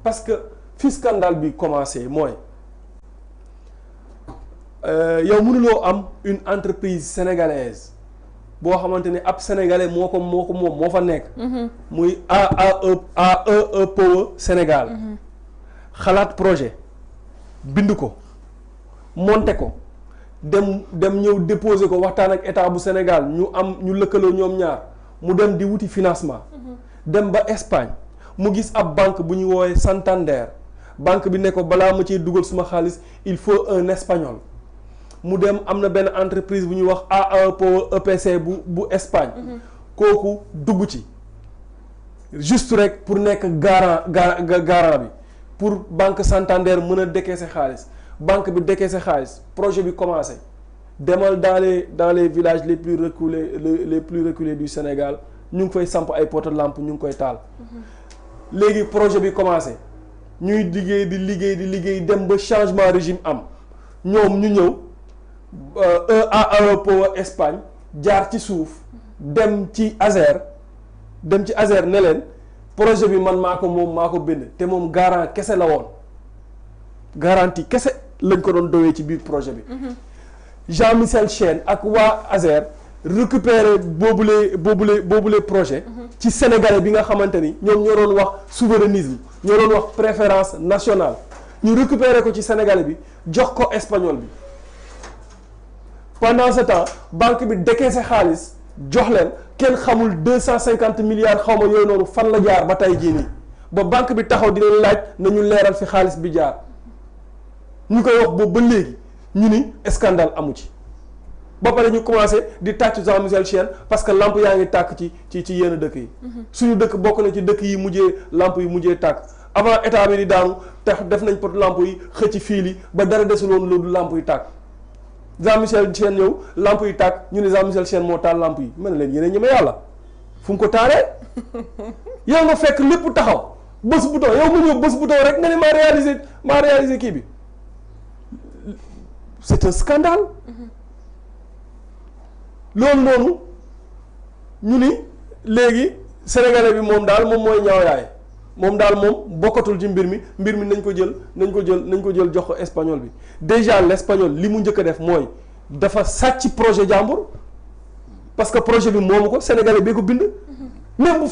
parce que fi scandale bi commencé mooy yow mënuloo am une entreprise sénégalaise boo xamante ne ab sénégalais moo ko moom moo fa nekk. muy AEE Power Sénégal. xalaat projet bind ko monter ko dem ñëw déposer ko waxtaan ak état bu Sénégal ñu lëkkaloo ñoom ñaar mu dem di wuti financement. dem ba Espagne mu gis ab banque bu ñu woowee Santander banque bi ne ko balaa ma ciy dugal suma xaalis il faut un espagnol mu dem am na benn entreprise bu ñuy wax EPC bu Espagne. kooku dugg ci juste rek pour nekk garant bi pour banque Santander mën a décaisser xaalis banque bi décaisser xaalis projet bi commencé demal dans les villages les plus reculés du Sénégal. ñu ngi fay samp ay poto lampe ñu ngi koy taal. léegi projet bi commencé ñuy liggéey dem ba changement régime am ñoom ñu ñëw Power Espagne jaar ci suuf dem ci Azer ne leen projet bi man maa ko bind te moom garant kese la woon garantie kese lañ ko doon dowee ci biir projet bi. Jean-Michel Sène ak waa Azer. récupérer boobule projet ci sénégalais bi nga xamante ni ñoom ñoo doon wax souverainisme ñoo doon wax préférence nationale ñu récupérer ko ci sénégalais bi jox ko espagnol bi pendant ce temps banque bi décaissé xaalis jox leen kenn xamul 250 milliards xaw ma yooyu noonu fan la jaar ba tey jii nii ba banque bi taxaw di leen laaj nañu leeral fi xaalis bi jaar ñu koy wax boobu ba léegi ñu ni scandale amu ci. ba pare ñu commencé di tàcc Jean-Michel Sène parce que lamp yaa ngi tàkk ci yenn dëkk yi. suñu dëkk bokk na ci dëkk yi lamp yi mujjee tàkk avant état bi di daanu tax def nañ pot lamp yi xëcc fiil yi ba dara desul woon loolu lamp yi tàkk Jean-Michel Sène ñëw lamp yi tàkk ñu ne Jean-Michel Sène moo taal lamp yi mën na leen yéen ñeme yàlla fu mu ko taalee yow nga fekk lépp taxaw bës bouton yow mu ñëw bës bouton rek nga ne maa réalisé kii bi c'est un scandale. loolu noonu ñu ni léegi sénégalais bi moom daal moom mooy ñaaw yaay moom daal moom bokkatul ci mbir mi nañ ko jël jox ko espagnol bi déjà l'espagnol li mu njëkk a def mooy dafa sàcc projet jàmbur parce que projet bi moomu ko sénégalais bee ko bind. même bu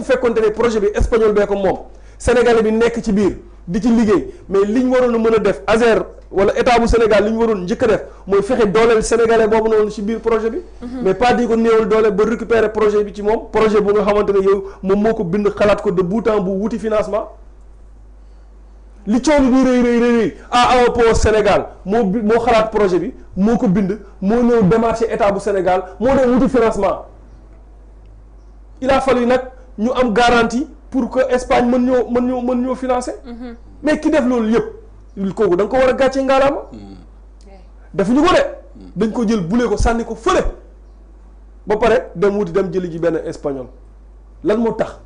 fekkonte ne projet bi espagnol bee ko moom sénégalais bi nekk ci biir di ci liggéey mais liñ waroon a mën a def Azer wala état bu Sénégal li ñu waroon njëkk a def mooy fexe dooleel sénégalais boobu noonu ci biir projet bi. mais pas di ko néewal doole ba récupérer projet bi ci moom projet bu nga xamante ne yow moom moo ko bind xalaat ko de bout en bout wuti financement. li coono bi rëy Power Sénégal moo xalaat projet bi moo ko bind moo ñëw démarcher état bu Sénégal moo dem wuti financement il a fallu nag ñu am garantie pour que Espagne mën ñoo financer. mais ki def loolu yëpp. kooku da nga ko war a gàccee ngaalaama defuñu ko de dañ ko jël bule ko sànni ko fële ba pare dem jëli ji benn espagnol lan moo tax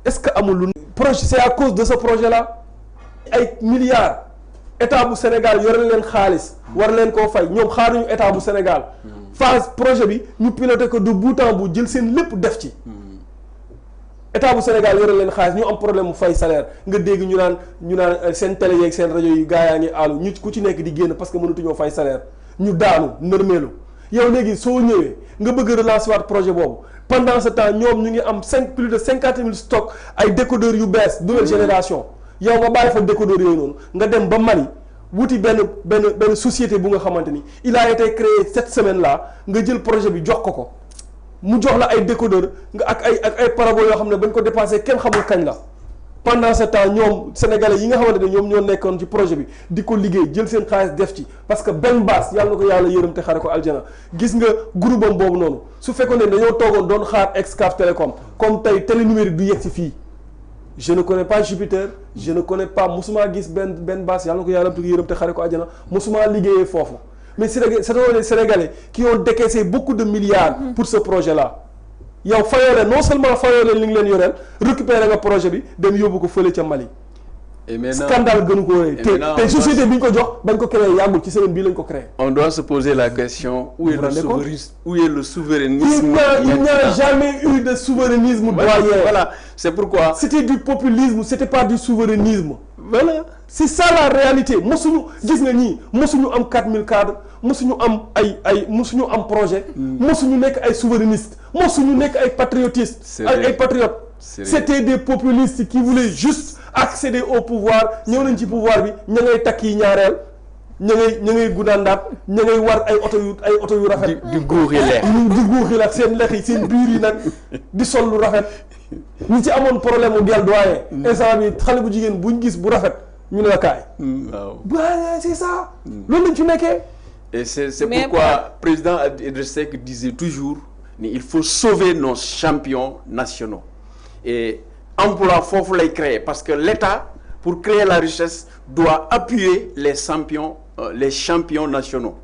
est-ce que amul lu projet c'est à cause de ce projet là ay milliards état bu Sénégal yore leen xaalis war leen koo fay ñoom xaaruñu état bu Sénégal phase projet bi ñu piloté ko de bout en bout jël seen lépp def ci état bu Sénégal yore leen xaalis ñu am problème mu fay salaire nga dégg ñu naan seen télé yeeg seen rajo yi gaa yaa ngi àllu ñu ku ci nekk di génn parce que mënatuñoo fay salaire ñu daanu nërmeelu yow léegi soo ñëwee nga bëgg a relancer waat projet boobu pendant ce temps ñoom ñu ngi am plus de 50 000 stock ay décodeurs yu bees nouvelle génération yow nga bàyyi fa décodeurs yooyu noonu nga dem ba Mali wuti benn société bu nga xamante ni il a été créé cette semaine là nga jël projet bi jox ko mu jox la ay décodeur nga ak ay parabole yoo xam ne bañ ko dépassé kenn xamul kañ la pendant ce temps ñoom sénégalais yi nga xamante ne ñoom ñoo nekkoon ci projet bi di ko liggéey jël seen xaalis def ci parce que benn baas yàlla na ko yàlla yërëm te xare ko aljana gis nga groupe am boobu noonu su fekkoon ne dañoo toogoon doon xaar Excaf Télécom comme tey télé numérique du yegg si fii je ne connais pas Jupiter je ne connais pas musuma gis benn baas yàlla na ko yàlla yërëm te xare ko aljana musuma liggéeyee foofu mais c'est les Sénégalais qui ont décaissé beaucoup de milliards pour ce projet-là. yow fayoo leen non seulement fayoo leen li nga leen yoreel récupérer nga projet bi dem yóbbu ko fële ca Mali. et maintenant scandale gënu ko rëy te société bi ñu ko jox bañ ko créé yàggul ci semaine bii lañ ko créé. on doit se poser la question où est le souverainisme. Il n'y a jamais eu de souverainisme doyen. Voilà, c'est pourquoi. C'était du populisme, c'était pas du souverainisme. Voilà. C'est ça la réalité. Mosuñu gis nga ñii mosuñu am 4000 cadres mosuñu am mosuñu am projet. mosuñu nekk ay souverainistes mosuñu nekk ay patriotistes. ay patriotes. C'était des populistes qui voulaient juste accéder au pouvoir ñëw nañ ci pouvoir bi ña ngay takk yi ñaareel ña ngay guddaandaat ña ngay war ay oto yu rafet. di guuxi leex di guuxi leex seen lex yi seen biir yi nag di sol lu rafet ñi ci amoon problème mu del doyen. instant bi xale bu jigéen buñ gis bu rafet ñu ne la kaay. waaw c'est ça. loolu lañ ci nekkee. et c'est pourquoi président Idrissa Seck disait toujours ni il faut sauver nos champions nationaux et emploi foofu lay créer parce que l'État pour créer la richesse doit appuyer les champions nationaux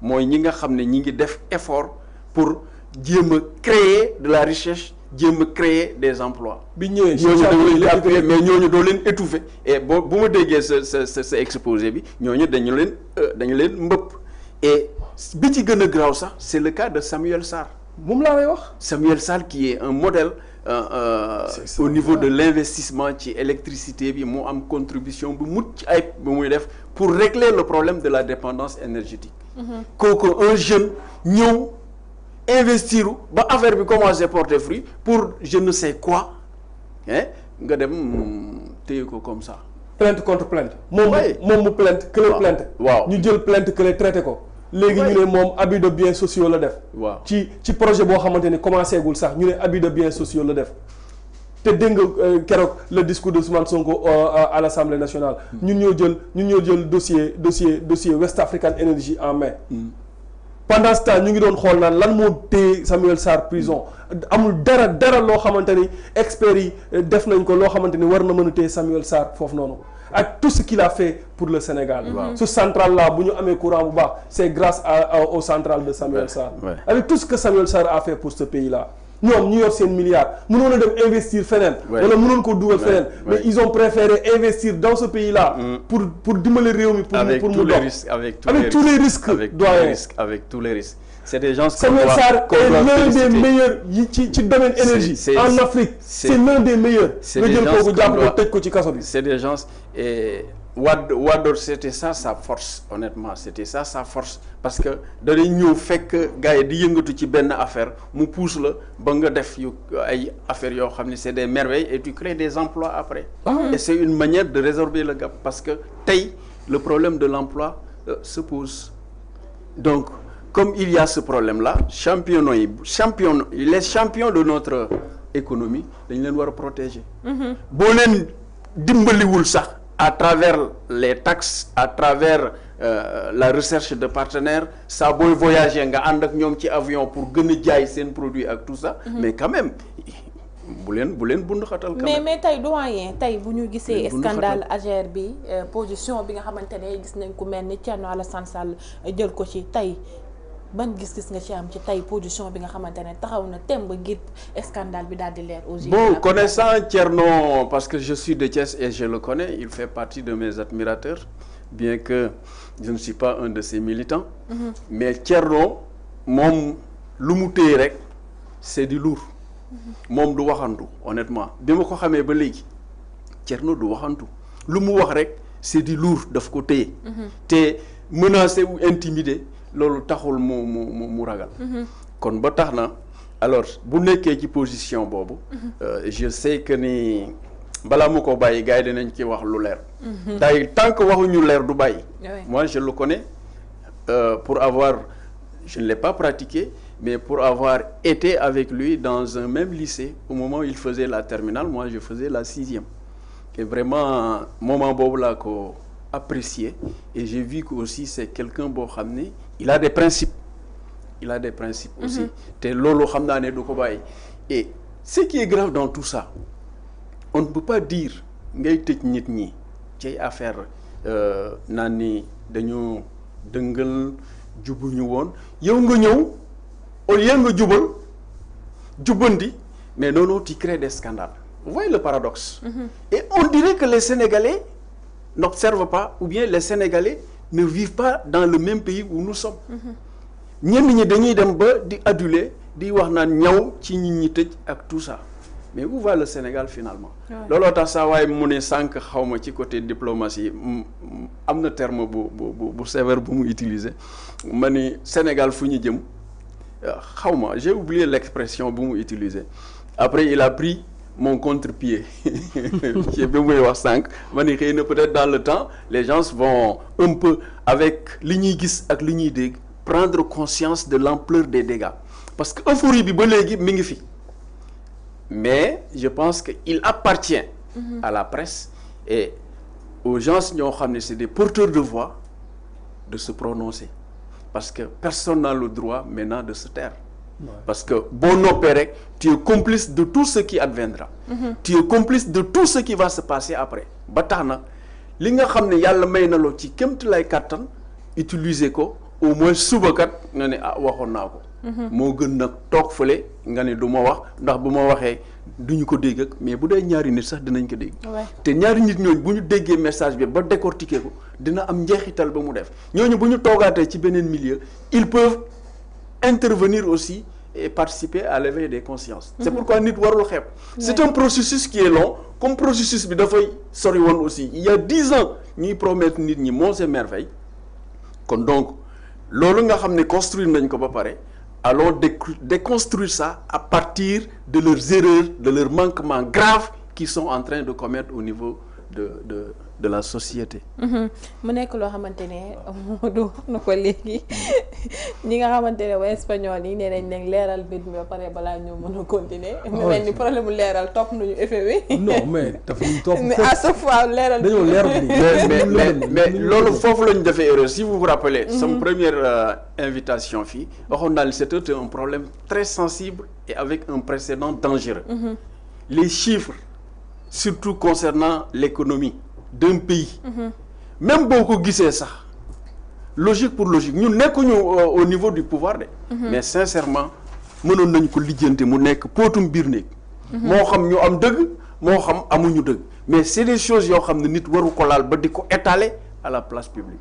mooy ñi nga xam ne ñi ngi def effort pour jéem a créer de la richesse jéem a créer des emplois. bi ñëwee ñooñu da nga leen appuyer mais ñooñu doo leen étouffer et bu ma déggee sa exposé bi ñooñu dañu leen mbëpp et bi ci gën a graaw sax c'est le cas de Samuel Sarr. moom laa lay wax. Samuel Sarr qui est un modèle. Au niveau de l'investissement ci électricité bi mu am contribution bu mucc ay bu muy def pour régler le problème de la dépendance énergétique. kooku un jeune ñëw investir ba affaire bi commencé porter fruit pour je ne sais quoi nga dem téye ko comme ça. plainte contre plainte. moom mu plainte que le plainte. waaw ñu jël plainte que le traité ko. léegi ñu ne moom abus de biens sociaux la def. waaw ci projet boo xamante ni commencé gul sax ñu ne abus de biens sociaux la def te dégg nga keroog le discours de Ousmane Sonko à l'Assemblée nationale. ñun ñoo jël dossier West African Energy en main. pendant ce temps ñu ngi doon xool naan lan moo téye Samuel Sarr prison amul dara loo xamante ni experts yi def nañ ko loo xamante ni war na mën a téye Samuel Sarr foofu noonu. ak tout ce qu'il a fait pour le Sénégal. Ce central là bu ñu amee courant bu baax c'est grâce au central de Samuel Sarr. Avec tout ce que Samuel Sarr a fait pour ce pays là ñoom ñu yor seen milliards mënoon a dem investir feneen. wala mënoon ko dugal feneen. mais ils ont préféré investir dans ce pays là. pour dimbali réew mi pour mu dox. avec tous les risques avec tous les risques. C'est des gens Samuel Sarr est l'un des meilleurs ci domaine énergie en Afrique. C'est l'un des meilleurs. C'est des gens ko jàpp ko tëj ko ci kaso bi. C'est des gens et Wade c'était ça sa force honnêtement c'était ça sa force parce que dañuy ñëw fekk gars yi di yëngatu ci benn affaire mu pousse la ba nga def yu ay affaires yoo xam ne c'est des merveilles et tu crées des emplois après. Et c'est une manière de résorber le gap parce que tey le problème de l'emploi se pose donc. Comme il y a ce problème-là les champions de notre économie dañu leen war a protéger. boo leen dimbaliwul sax à travers les taxes à travers la recherche de partenaires saa booy voyager nga ànd ak ñoom ci avion pour gën a jaay seen produit ak tout ça. mais quand même bu leen bund xatal. mais tey doyen tey bu ñu gisee scandale Ager bi position bi nga xamante ne gis nañ ku mel ni Thierno Alassane Sall jël ko ci tey. ban gis-gis nga ci am ci tey position bi nga xamante ne taxaw na temb ngir scandale bi daal di leer aux yeux. Bon, connaissant Thierno parce que je suis de Thiès et je le connais il fait partie de mes admirateurs bien que je ne suis pas un de ses militants. Mais Thierno moom lu mu téye rek c'est du lourd. moom du waxantu honnêtement bi ma ko xamee ba léegi Thierno du waxantu lu mu wax rek c'est du lourd daf ko téye. te menacé ou intimidé. loolu taxul mu ragal. kon ba tax na alors bu nekkee ci position boobu. je sais que ni balaa mu ko bàyyi gars yi dinañ ci wax lu leer. day tant que waxuñu leer du bàyyi. moi je le connais pour avoir je ne l'ai pas pratiqué mais pour avoir été avec lui dans un même lycée au moment où il faisait la terminale moi je faisais la 6e et vraiment moment boobu laa ko apprécié et j'ai vu que aussi c'est quelqu'un boo xam ne il a des principes aussi te loolu xam naa ne du ko bàyyi et ce qui est grave dans tout ça on ne peut pas dire ngay tëj nit ñi ci affaire naan ni dañoo dëngal jubuñu woon yow nga ñëw au lieu nga jubbanti mais non tu crées des scandales. Vous voyez le paradoxe. Et on dirait que les Sénégalais n'observent pas, ou bien les Sénégalais ne vivent pas dans le même pays où nous sommes. ñenn ñi dañuy dem ba di aduler di wax naan ñaw ci nit ñi tëj ak tout ça mais où va le Sénégal finalement. looloo tax saa waaye mu ne sànq xawma ci côté diplomatie am na terme bu sévère bu mu utiliser ma ni Sénégal fu ñu jëm xawma j'ai oublié l'expression bu mu utiliser après il a pris mon contre-pied ci bi muy wax sànq ma ni xëy na peut-être dans le temps les gens vont un peu avec li ñuy gis ak li ñuy dégg prendre conscience de l'ampleur des dégâts parce que euphorie bi ba léegi mi ngi fi mais je pense que il appartient à la presse et aux gens ñoo xam ne c'est des porteurs de voix de se prononcer parce que personne n'a le droit maintenant de se taire. Parce que boo noppee rek tu es complice de tout ce qui adviendra. Tu es complice de tout ce qui va se passer après ba tax na li nga xam ne yàlla may na loo ci kémtu lay kàttan utiliser ko au moins subakat nga ne waxoon naa ko. moo gën nag toog fële nga ne du ma wax ndax bu ma waxee duñu ko dégg ak mais bu dee ñaari nit sax dinañ ko dégg. te ñaari nit ñooñu bu ñu déggee message bi ba décortiquer ko dina am njeexital ba mu def ñooñu bu ñu toogaatee ci beneen milieu ils peuvent intervenir aussi et participer à l'éveil des consciences. C'est pourquoi nit warul xeeb. C'est un processus qui est long comme processus bi dafay sori woon aussi il y a 10 ans ñuy promettre nit ñi monts et merveilles kon donc loolu nga xam ne construire nañ ko ba pare allons déconstruire ça à partir de leurs erreurs de leurs manquements graves qu'ils sont en train de commettre au niveau de la société. mu nekk loo xamante ne Modou wax na ko léegi ñi nga xamante ne waa espagnol yi nee nañ leeral mbir mi ba pare balaa ñoo mën a continuer. mu mel ni problème mu leeral topp nañu effet bi. non mais dafa ñu topp mais à chaque fois leeral. dañoo leeral mais loolu foofu la ñu defee erreur si vous vous rappelez. sama première invitation fii waxoon naa ne c'était un problème très sensible et avec un précédent dangereux. Les chiffres surtout concernant l'économie d'un pays même boo ko gisee sax logique pour logique ñun nekkuñu au niveau du pouvoir de mais sincèrement mënoon nañ ko lijjante mu nekk póotum biir néeg moo xam ñu am dëgg moo xam amuñu dëgg mais c'est des choses yoo xam ne nit waru ko laal ba di ko étaler à la place publique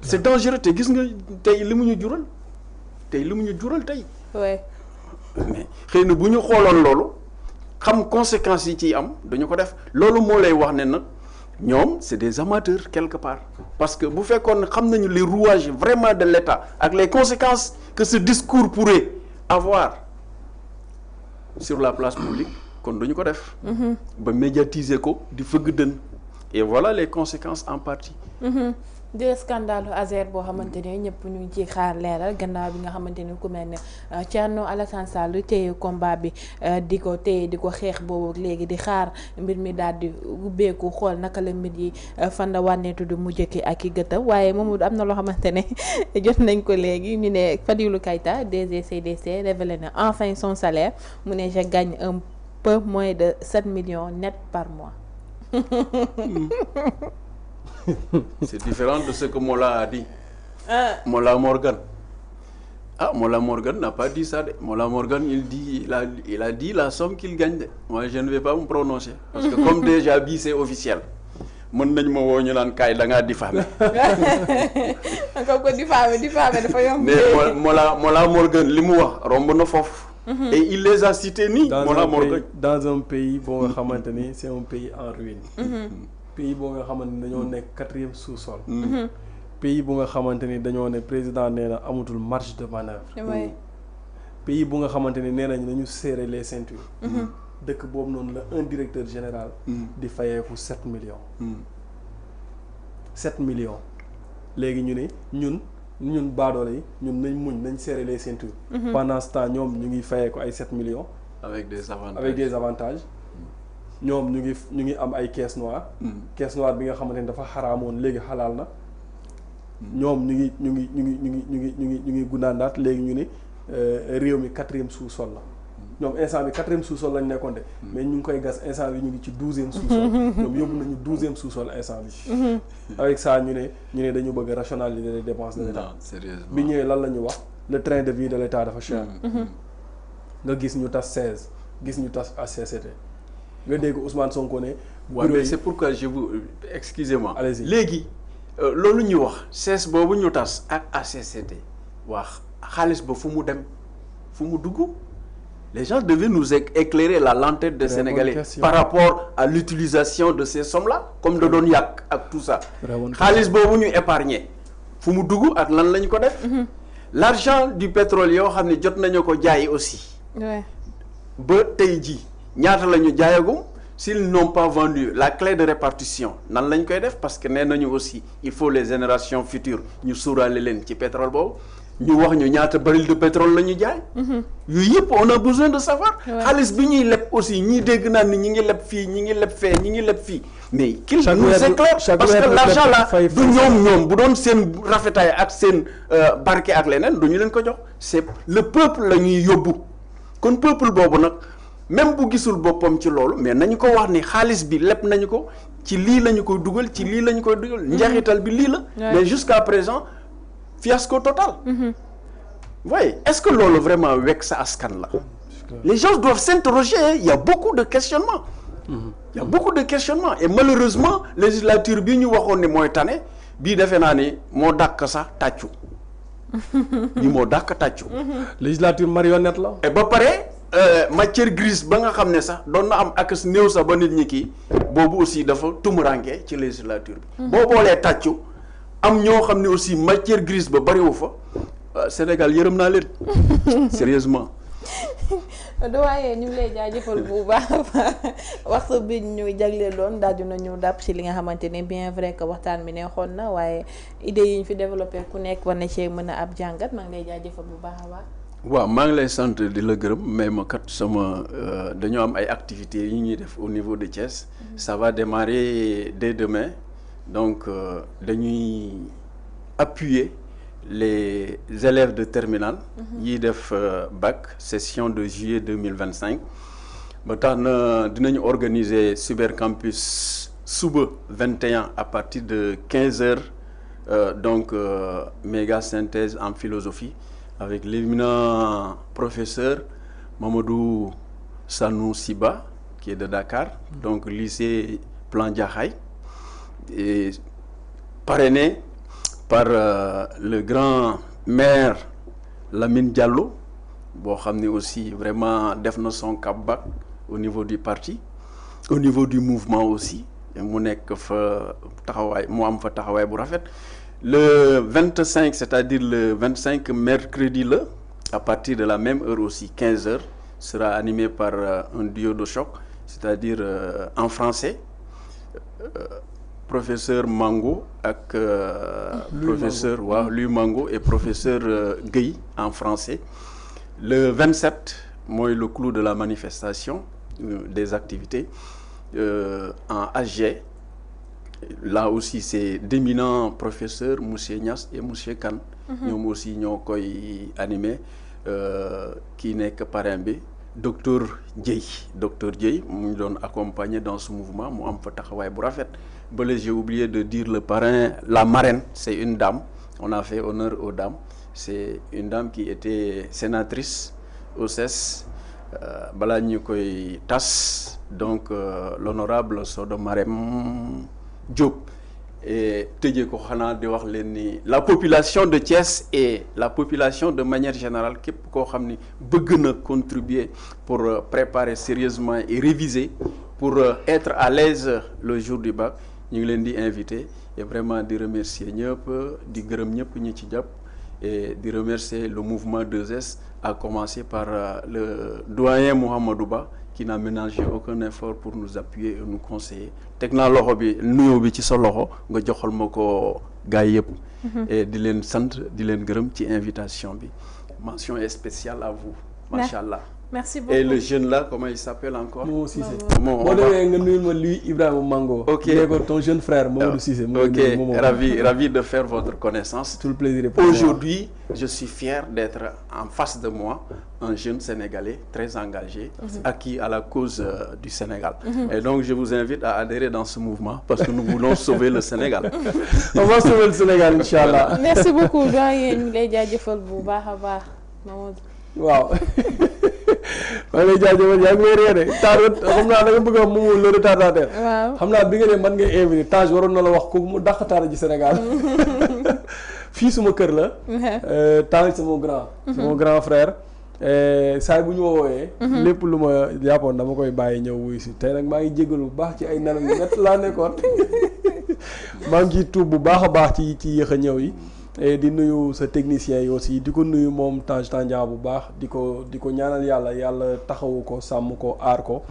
c'est dangereux te gis nga tey li mu ñu jural tey mais xëy na bu ñu xooloon loolu xam conséquences yi ciy am dañu ko def loolu moo lay wax ne nag ñoom c'est des amateurs quelque part parce que bu fekkoon xam nañu les rouages vraiment de l'État ak les conséquences que ce discours pourrait avoir sur la place publique kon duñu ko def ba médiatiser ko di fëgg dën et voilà les conséquences en partie de scandale Azer boo xamante ne ñëpp ñu ngi ci xaar leeral gannaaw bi nga xamante ne ku mel ne Thierno Alassane Sall téye combat bi di ko xeex boobu léegi di xaar mbir mi daal di ubbeeku xool naka la mbir yi fan la wànneetu du mu jëkki ak i gëtam waaye moom am na loo xamante ne jot nañ ko léegi ñu ne Fadilou Keita DG CDC révélé na enfin son salaire mu ne je gagne un peu moins de 7 millions net par mois. C'est différent de ce que Mola a dit. Mola Morgan. Mola Morgan n'a pas dit ça. Mola Morgan, il a dit la somme qu'il gagne. Moi, je ne vais pas me prononcer. Parce que comme déjà dit, c'est officiel. Mën nañ ma woo ñu naan kaay da ngaa diffamé. Comme que diffamé dafa yomb. Mais Mola Morgan li mu wax romb na foofu. Et il les a cités nii. Mola Morgan dans un pays boo nga xamante ni c'est un pays en ruine. Pays boo nga xamante ni dañoo nekk 4e sous-sol. Pays bu nga xamante ni dañoo ne président nee na amatul marge de manœuvre. Pays bu nga xamante ni nee nañ dañu serrer les ceintures. dëkk boobu noonu la un directeur général. di fayeeku 7 millions. 7 millions. léegi ñu ne ñun baadoole yi ñun nañ muñ nañ serrer les ceintures. Pendant ce temps ñoom ñu ngi fayeeku ay 7 millions. Avec des avantages. ñoom ñu ngi am ay caisse noire. caisse noire bi nga xamante ni dafa xaraamoon léegi xalaal na. ñoom ñu ngi gundaandaat léegi ñu ne réew mi 4e sous-sol la. ñoom instant bi 4e sous-sol lañ nekkoon de mais ñu ngi koy gas instant bi ñu ngi ci 12e sous-sol ñoom yóbbu nañu 12e sous-sol instant bi avec ça ñu ne dañu bëgg a rationaliser les dépenses de l'État bi ñëwee lan la ñu wax le train de vie de l'État dafa cher nga gis ñu tas 16 gis ñu tas HCCT nga dégg Ousmane Sonko ne bureau yi c'est pourquoi je vous excusez-moi allez-y léegi loolu ñu wax CES boobu ñu tas ak HCCT wax xaalis ba fu mu dem fu mu dugg les gens devaient nous éclairer la lanterne des Sénégalais par rapport à l'utilisation de ces sommes-là comme da doon yàq ak tout ça xaalis boobu ñu épargner fu mu dugg ak lan lañ ko def l'argent du pétrole yoo xam ne jot nañu ko jaay aussi ba tey ji ñaata la ñu jaayagum s'ils n'ont pas vendu la clé de répartition nan lañ koy def parce que nee nañu aussi il faut les générations futures ñu suuraale leen ci pétrole boobu ñu wax ñu ñaata baril de pétrole la ñu jaay yooyu yëpp on a besoin de savoir xaalis bi ñuy leb aussi ñi dégg naan ni ñi ngi leb fii ñi ngi leb fee ñi ngi leb fii mais qu'il nous éclaire parce que l'argent là du ñoom bu doon seen rafetaay ak seen barke ak leneen du ñu leen ko jox c'est le peuple la ñuy yóbbu kon peuple boobu nag même bu gisul boppam ci loolu mais nañu ko wax ni xaalis bi lépp nañu ko ci lii la ñu koy dugal ci lii la ñu koy dugal njeexital bi lii la mais jusqu'à présent fiasco total vous voyez est-ce que loolu vraiment wekk sa askan la les gens doivent s'interroger il y a beaucoup de questionnements il y a beaucoup de questionnements et malheureusement législature bii ñu waxoon ne mooy tane bii defe naa ni moo dàkk sax tàccu bi moo dàkk tàccu législature marionnette la et ba pare matière grise ba nga xam ne sax doon na am ak néew sax ba nit ñi kii boobu aussi dafa tumuranke ci législature bi boo boolee tàccu am ñoo xam ne aussi matière grise ba bariwu fa Sénégal yërëm naa leen sérieusement waaye ñu ngi lay jaajëfal bu baax waxtu bi ñu jagleeloon daal dina ñu dàpp ci li nga xamante ne bien vrai que waxtaan bi neexoon na waaye idées yi ñu fi développé ku nekk war na cee mën a ab jàngat maa ngi lay jaajëfal bu baax a baax. waaw maa ngi lay sant di la gërëm mais ma kat sama dañoo am ay activités yi ñuy def au niveau de Thiès ça va démarrer dès demain donc dañuy appuyer les élèves de terminale yi def bac session de juillet 2025 ba tax na dinañu organiser cybercampus suba 21 à partir de 15 heures donc méga synthèse en philosophie avec l'éminent professeur Mamadou Sanou Siba qui est de Dakar donc lycée Plan Diakhaye et parrainé par le grand maire Lamine Diallo boo xam ne aussi vraiment def na son comeback au niveau du parti au niveau du mouvement aussi mu nekk fa taxawaay mu am fa taxawaay bu rafet le 25 c'est-à-dire le 25 mercredi la à partir de la même heure aussi 15 heures sera animé par un duo de choc c'est-à-dire en français professeur Mango ak professeur Louis Mango et professeur Guèye en français le 27 mooy le clou de la manifestation des activités en HG là aussi c'est d'éminents professeurs monsieur Niass et monsieur Kane ñoom aussi ñoo koy animé kii nekk parrain bi docteur Dieye mu ngi doon accompagné dans ce mouvement mu am fa taxawaay bu rafet bale j'ai oublié de dire le parrain la marraine c'est une dame on a fait honneur aux dames c'est une dame qui était sénatrice au CES balaa ñu koy tas donc l'honorable Sodo Marème Diop et tëjee ko xanaa di wax leen ni la population de Thiès et la population de manière générale képp koo xam ni bëgg na contribuer pour préparer sérieusement et réviser pour être à l'aise le jour du bac ñu ngi leen di inviter et vraiment di remercier ñëpp di gërëm ñëpp ñi ci jàpp et di remercier le mouvement 2S à commencer par le doyen Mouhamadou Ba qui n'a ménagé aucun effort pour nous appuyer et nous conseiller teg naa loxo bi nuyoo bi ci sa loxo nga joxal ma ko gars yëpp et di leen sant di leen gërëm ci invitation bi mention spéciale à vous macha allah merci beaucoup Et le jeune là, comment il s'appelle encore? Momo Cissé. Bon, boo demee nga nuyul ma lui Ibrahima Mango. Ok. nee ko ton jeune frère Mamadou Cissé. Ok, ravi de faire votre connaissance. Tout le plaisir est pour moi. Aujourd'hui, je suis fier d'être en face de moi un jeune Sénégalais très engagé, acquis à la cause du Sénégal. Et donc, je vous invite à adhérer dans ce mouvement parce que nous voulons sauver le Sénégal. On va sauver le Sénégal inchallah. merci beaucoup doyen ñu ngi lay jaajëfal bu baax a baax Mamadou. waaw maa ngi lay jaajëfal yaa ngi may réeré xam naa da nga bëgg a wax moom le retardataire. waaw xam naa bi nga ne man ngay invité Tange waroon na la wax ko mu dàq taara ji Sénégal fii suma kër la. Tange sama grand frère. saa bu ñu woowee. lépp lu ma jàppoon dama koy bàyyi ñëw wuyu si tey nag maa ngi jégalu bu baax ci ay nelaw yu métti laa nekkoon maa ngi ciy tuub bu baax a baax ci yéex a ñëw yi. di nuyu sa technicien yi aussi di ko nuyu moom Tange Tandian bu baax di ko ñaanal yàlla taxawu ko sàmm ko aar ko.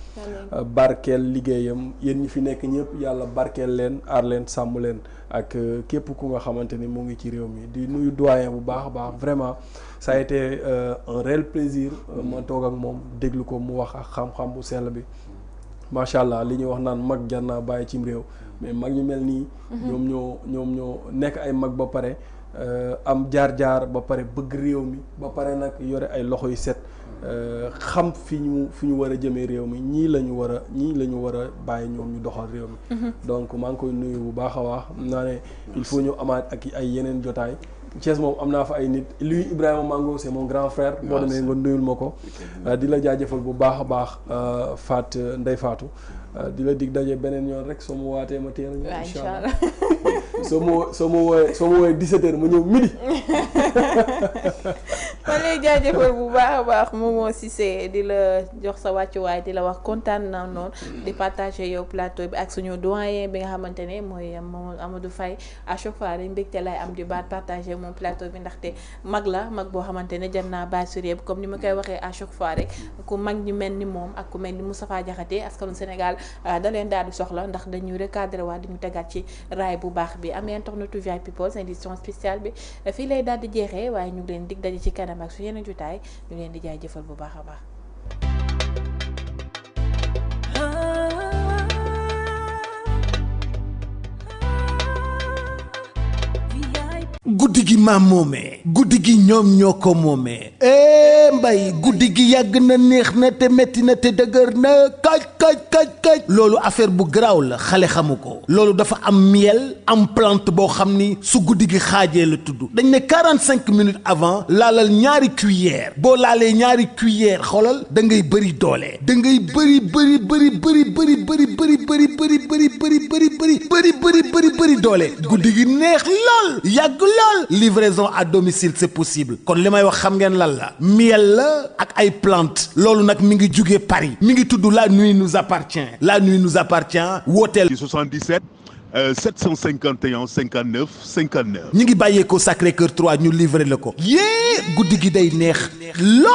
barkeel liggéeyam yéen ñi fi nekk ñëpp yàlla barkeel leen aar leen sàmm leen ak képp ku nga xamante ni mu ngi ci réew mi di nuyu doyen bu baax a baax vraiment ça a été un réel plaisir ma toog ak moom déglu ko mu wax ak xam-xam bu sell bi macha allah li ñuy wax naan mag jar naa bàyyi cim réew mais mag ñu mel nii. ñoom ñoo nekk ay mag ba pare. am jaar-jaar ba pare bëgg réew mi ba pare nag yore ay loxo yu set xam fi ñu war a jëmee réew mi ñii la ñu war a bàyyi ñoom ñu doxal réew mi. donc maa ngi koy nuyu bu baax a baax naa ne il faut ñu amaat ak ay yeneen jotaay. Thiès moom am naa fa ay nit lui Ibrahima Mango c'est mon grand frère. boo demee nga nuyul ma ko. di la jaajëfal bu baax a baax Ndeye Fatou. di la dig daje beneen yoon rek soo ma waatee ma teel a ñëw. incha allah soo ma wooyee 17h ma ñëw midi. ma lay jaajëfal bu baax a baax Momo Cissé di la jox sa wàccuwaay di la wax kontaan naa noonu di partager yow plateau bi ak suñu doyen bi nga xamante ne mooy Amadou Faye à chaque fois rek mbégte lay am di baat partager moom plateau bi ndaxte mag boo xamante ne jar naa bàyyi sur yëpp comme ni ma koy waxee à chaque fois rek ku mag ñu mel ni moom ak ku mel ni Moustapha Diakhaté askanu Sénégal da leen daal di soxla ndax dañuy recadrer waat di ñu tegaat ci raay bu baax bi am internetu VI People édition spéciale bi fii lay daal di jeexee waaye ñu ngi leen dig daje ci kanam ak su yeneen jotaay ñu leen di jaajëfal bu baax a baax. guddi gi maam moomee guddi gi ñoom ñoo ko moomee mbay guddi gi yàgg na neex na te metti na te dëgër na kaj loolu affaire bu garaaw la xale xamu ko loolu dafa am miel am plante boo xam ni su guddi gi xaajee la tudd dañ ne 45 minutes avant laalal ñaari cuillère boo laalee ñaari cuillère xoolal da ngay bëri doole da ngay bëri doole guddi gi neex lool yàgg lool livraison à domicile c'est possible kon li may wax xam ngeen lan la miel la ak ay plante loolu nag mi ngi jugee Paris mi ngi tudd la nuit nous appartient wooteel 77 751 59 59. ñi ngi bàyyeekoo Sacré-Cœur 3 ñu livré la ko yée guddi gi day neex lool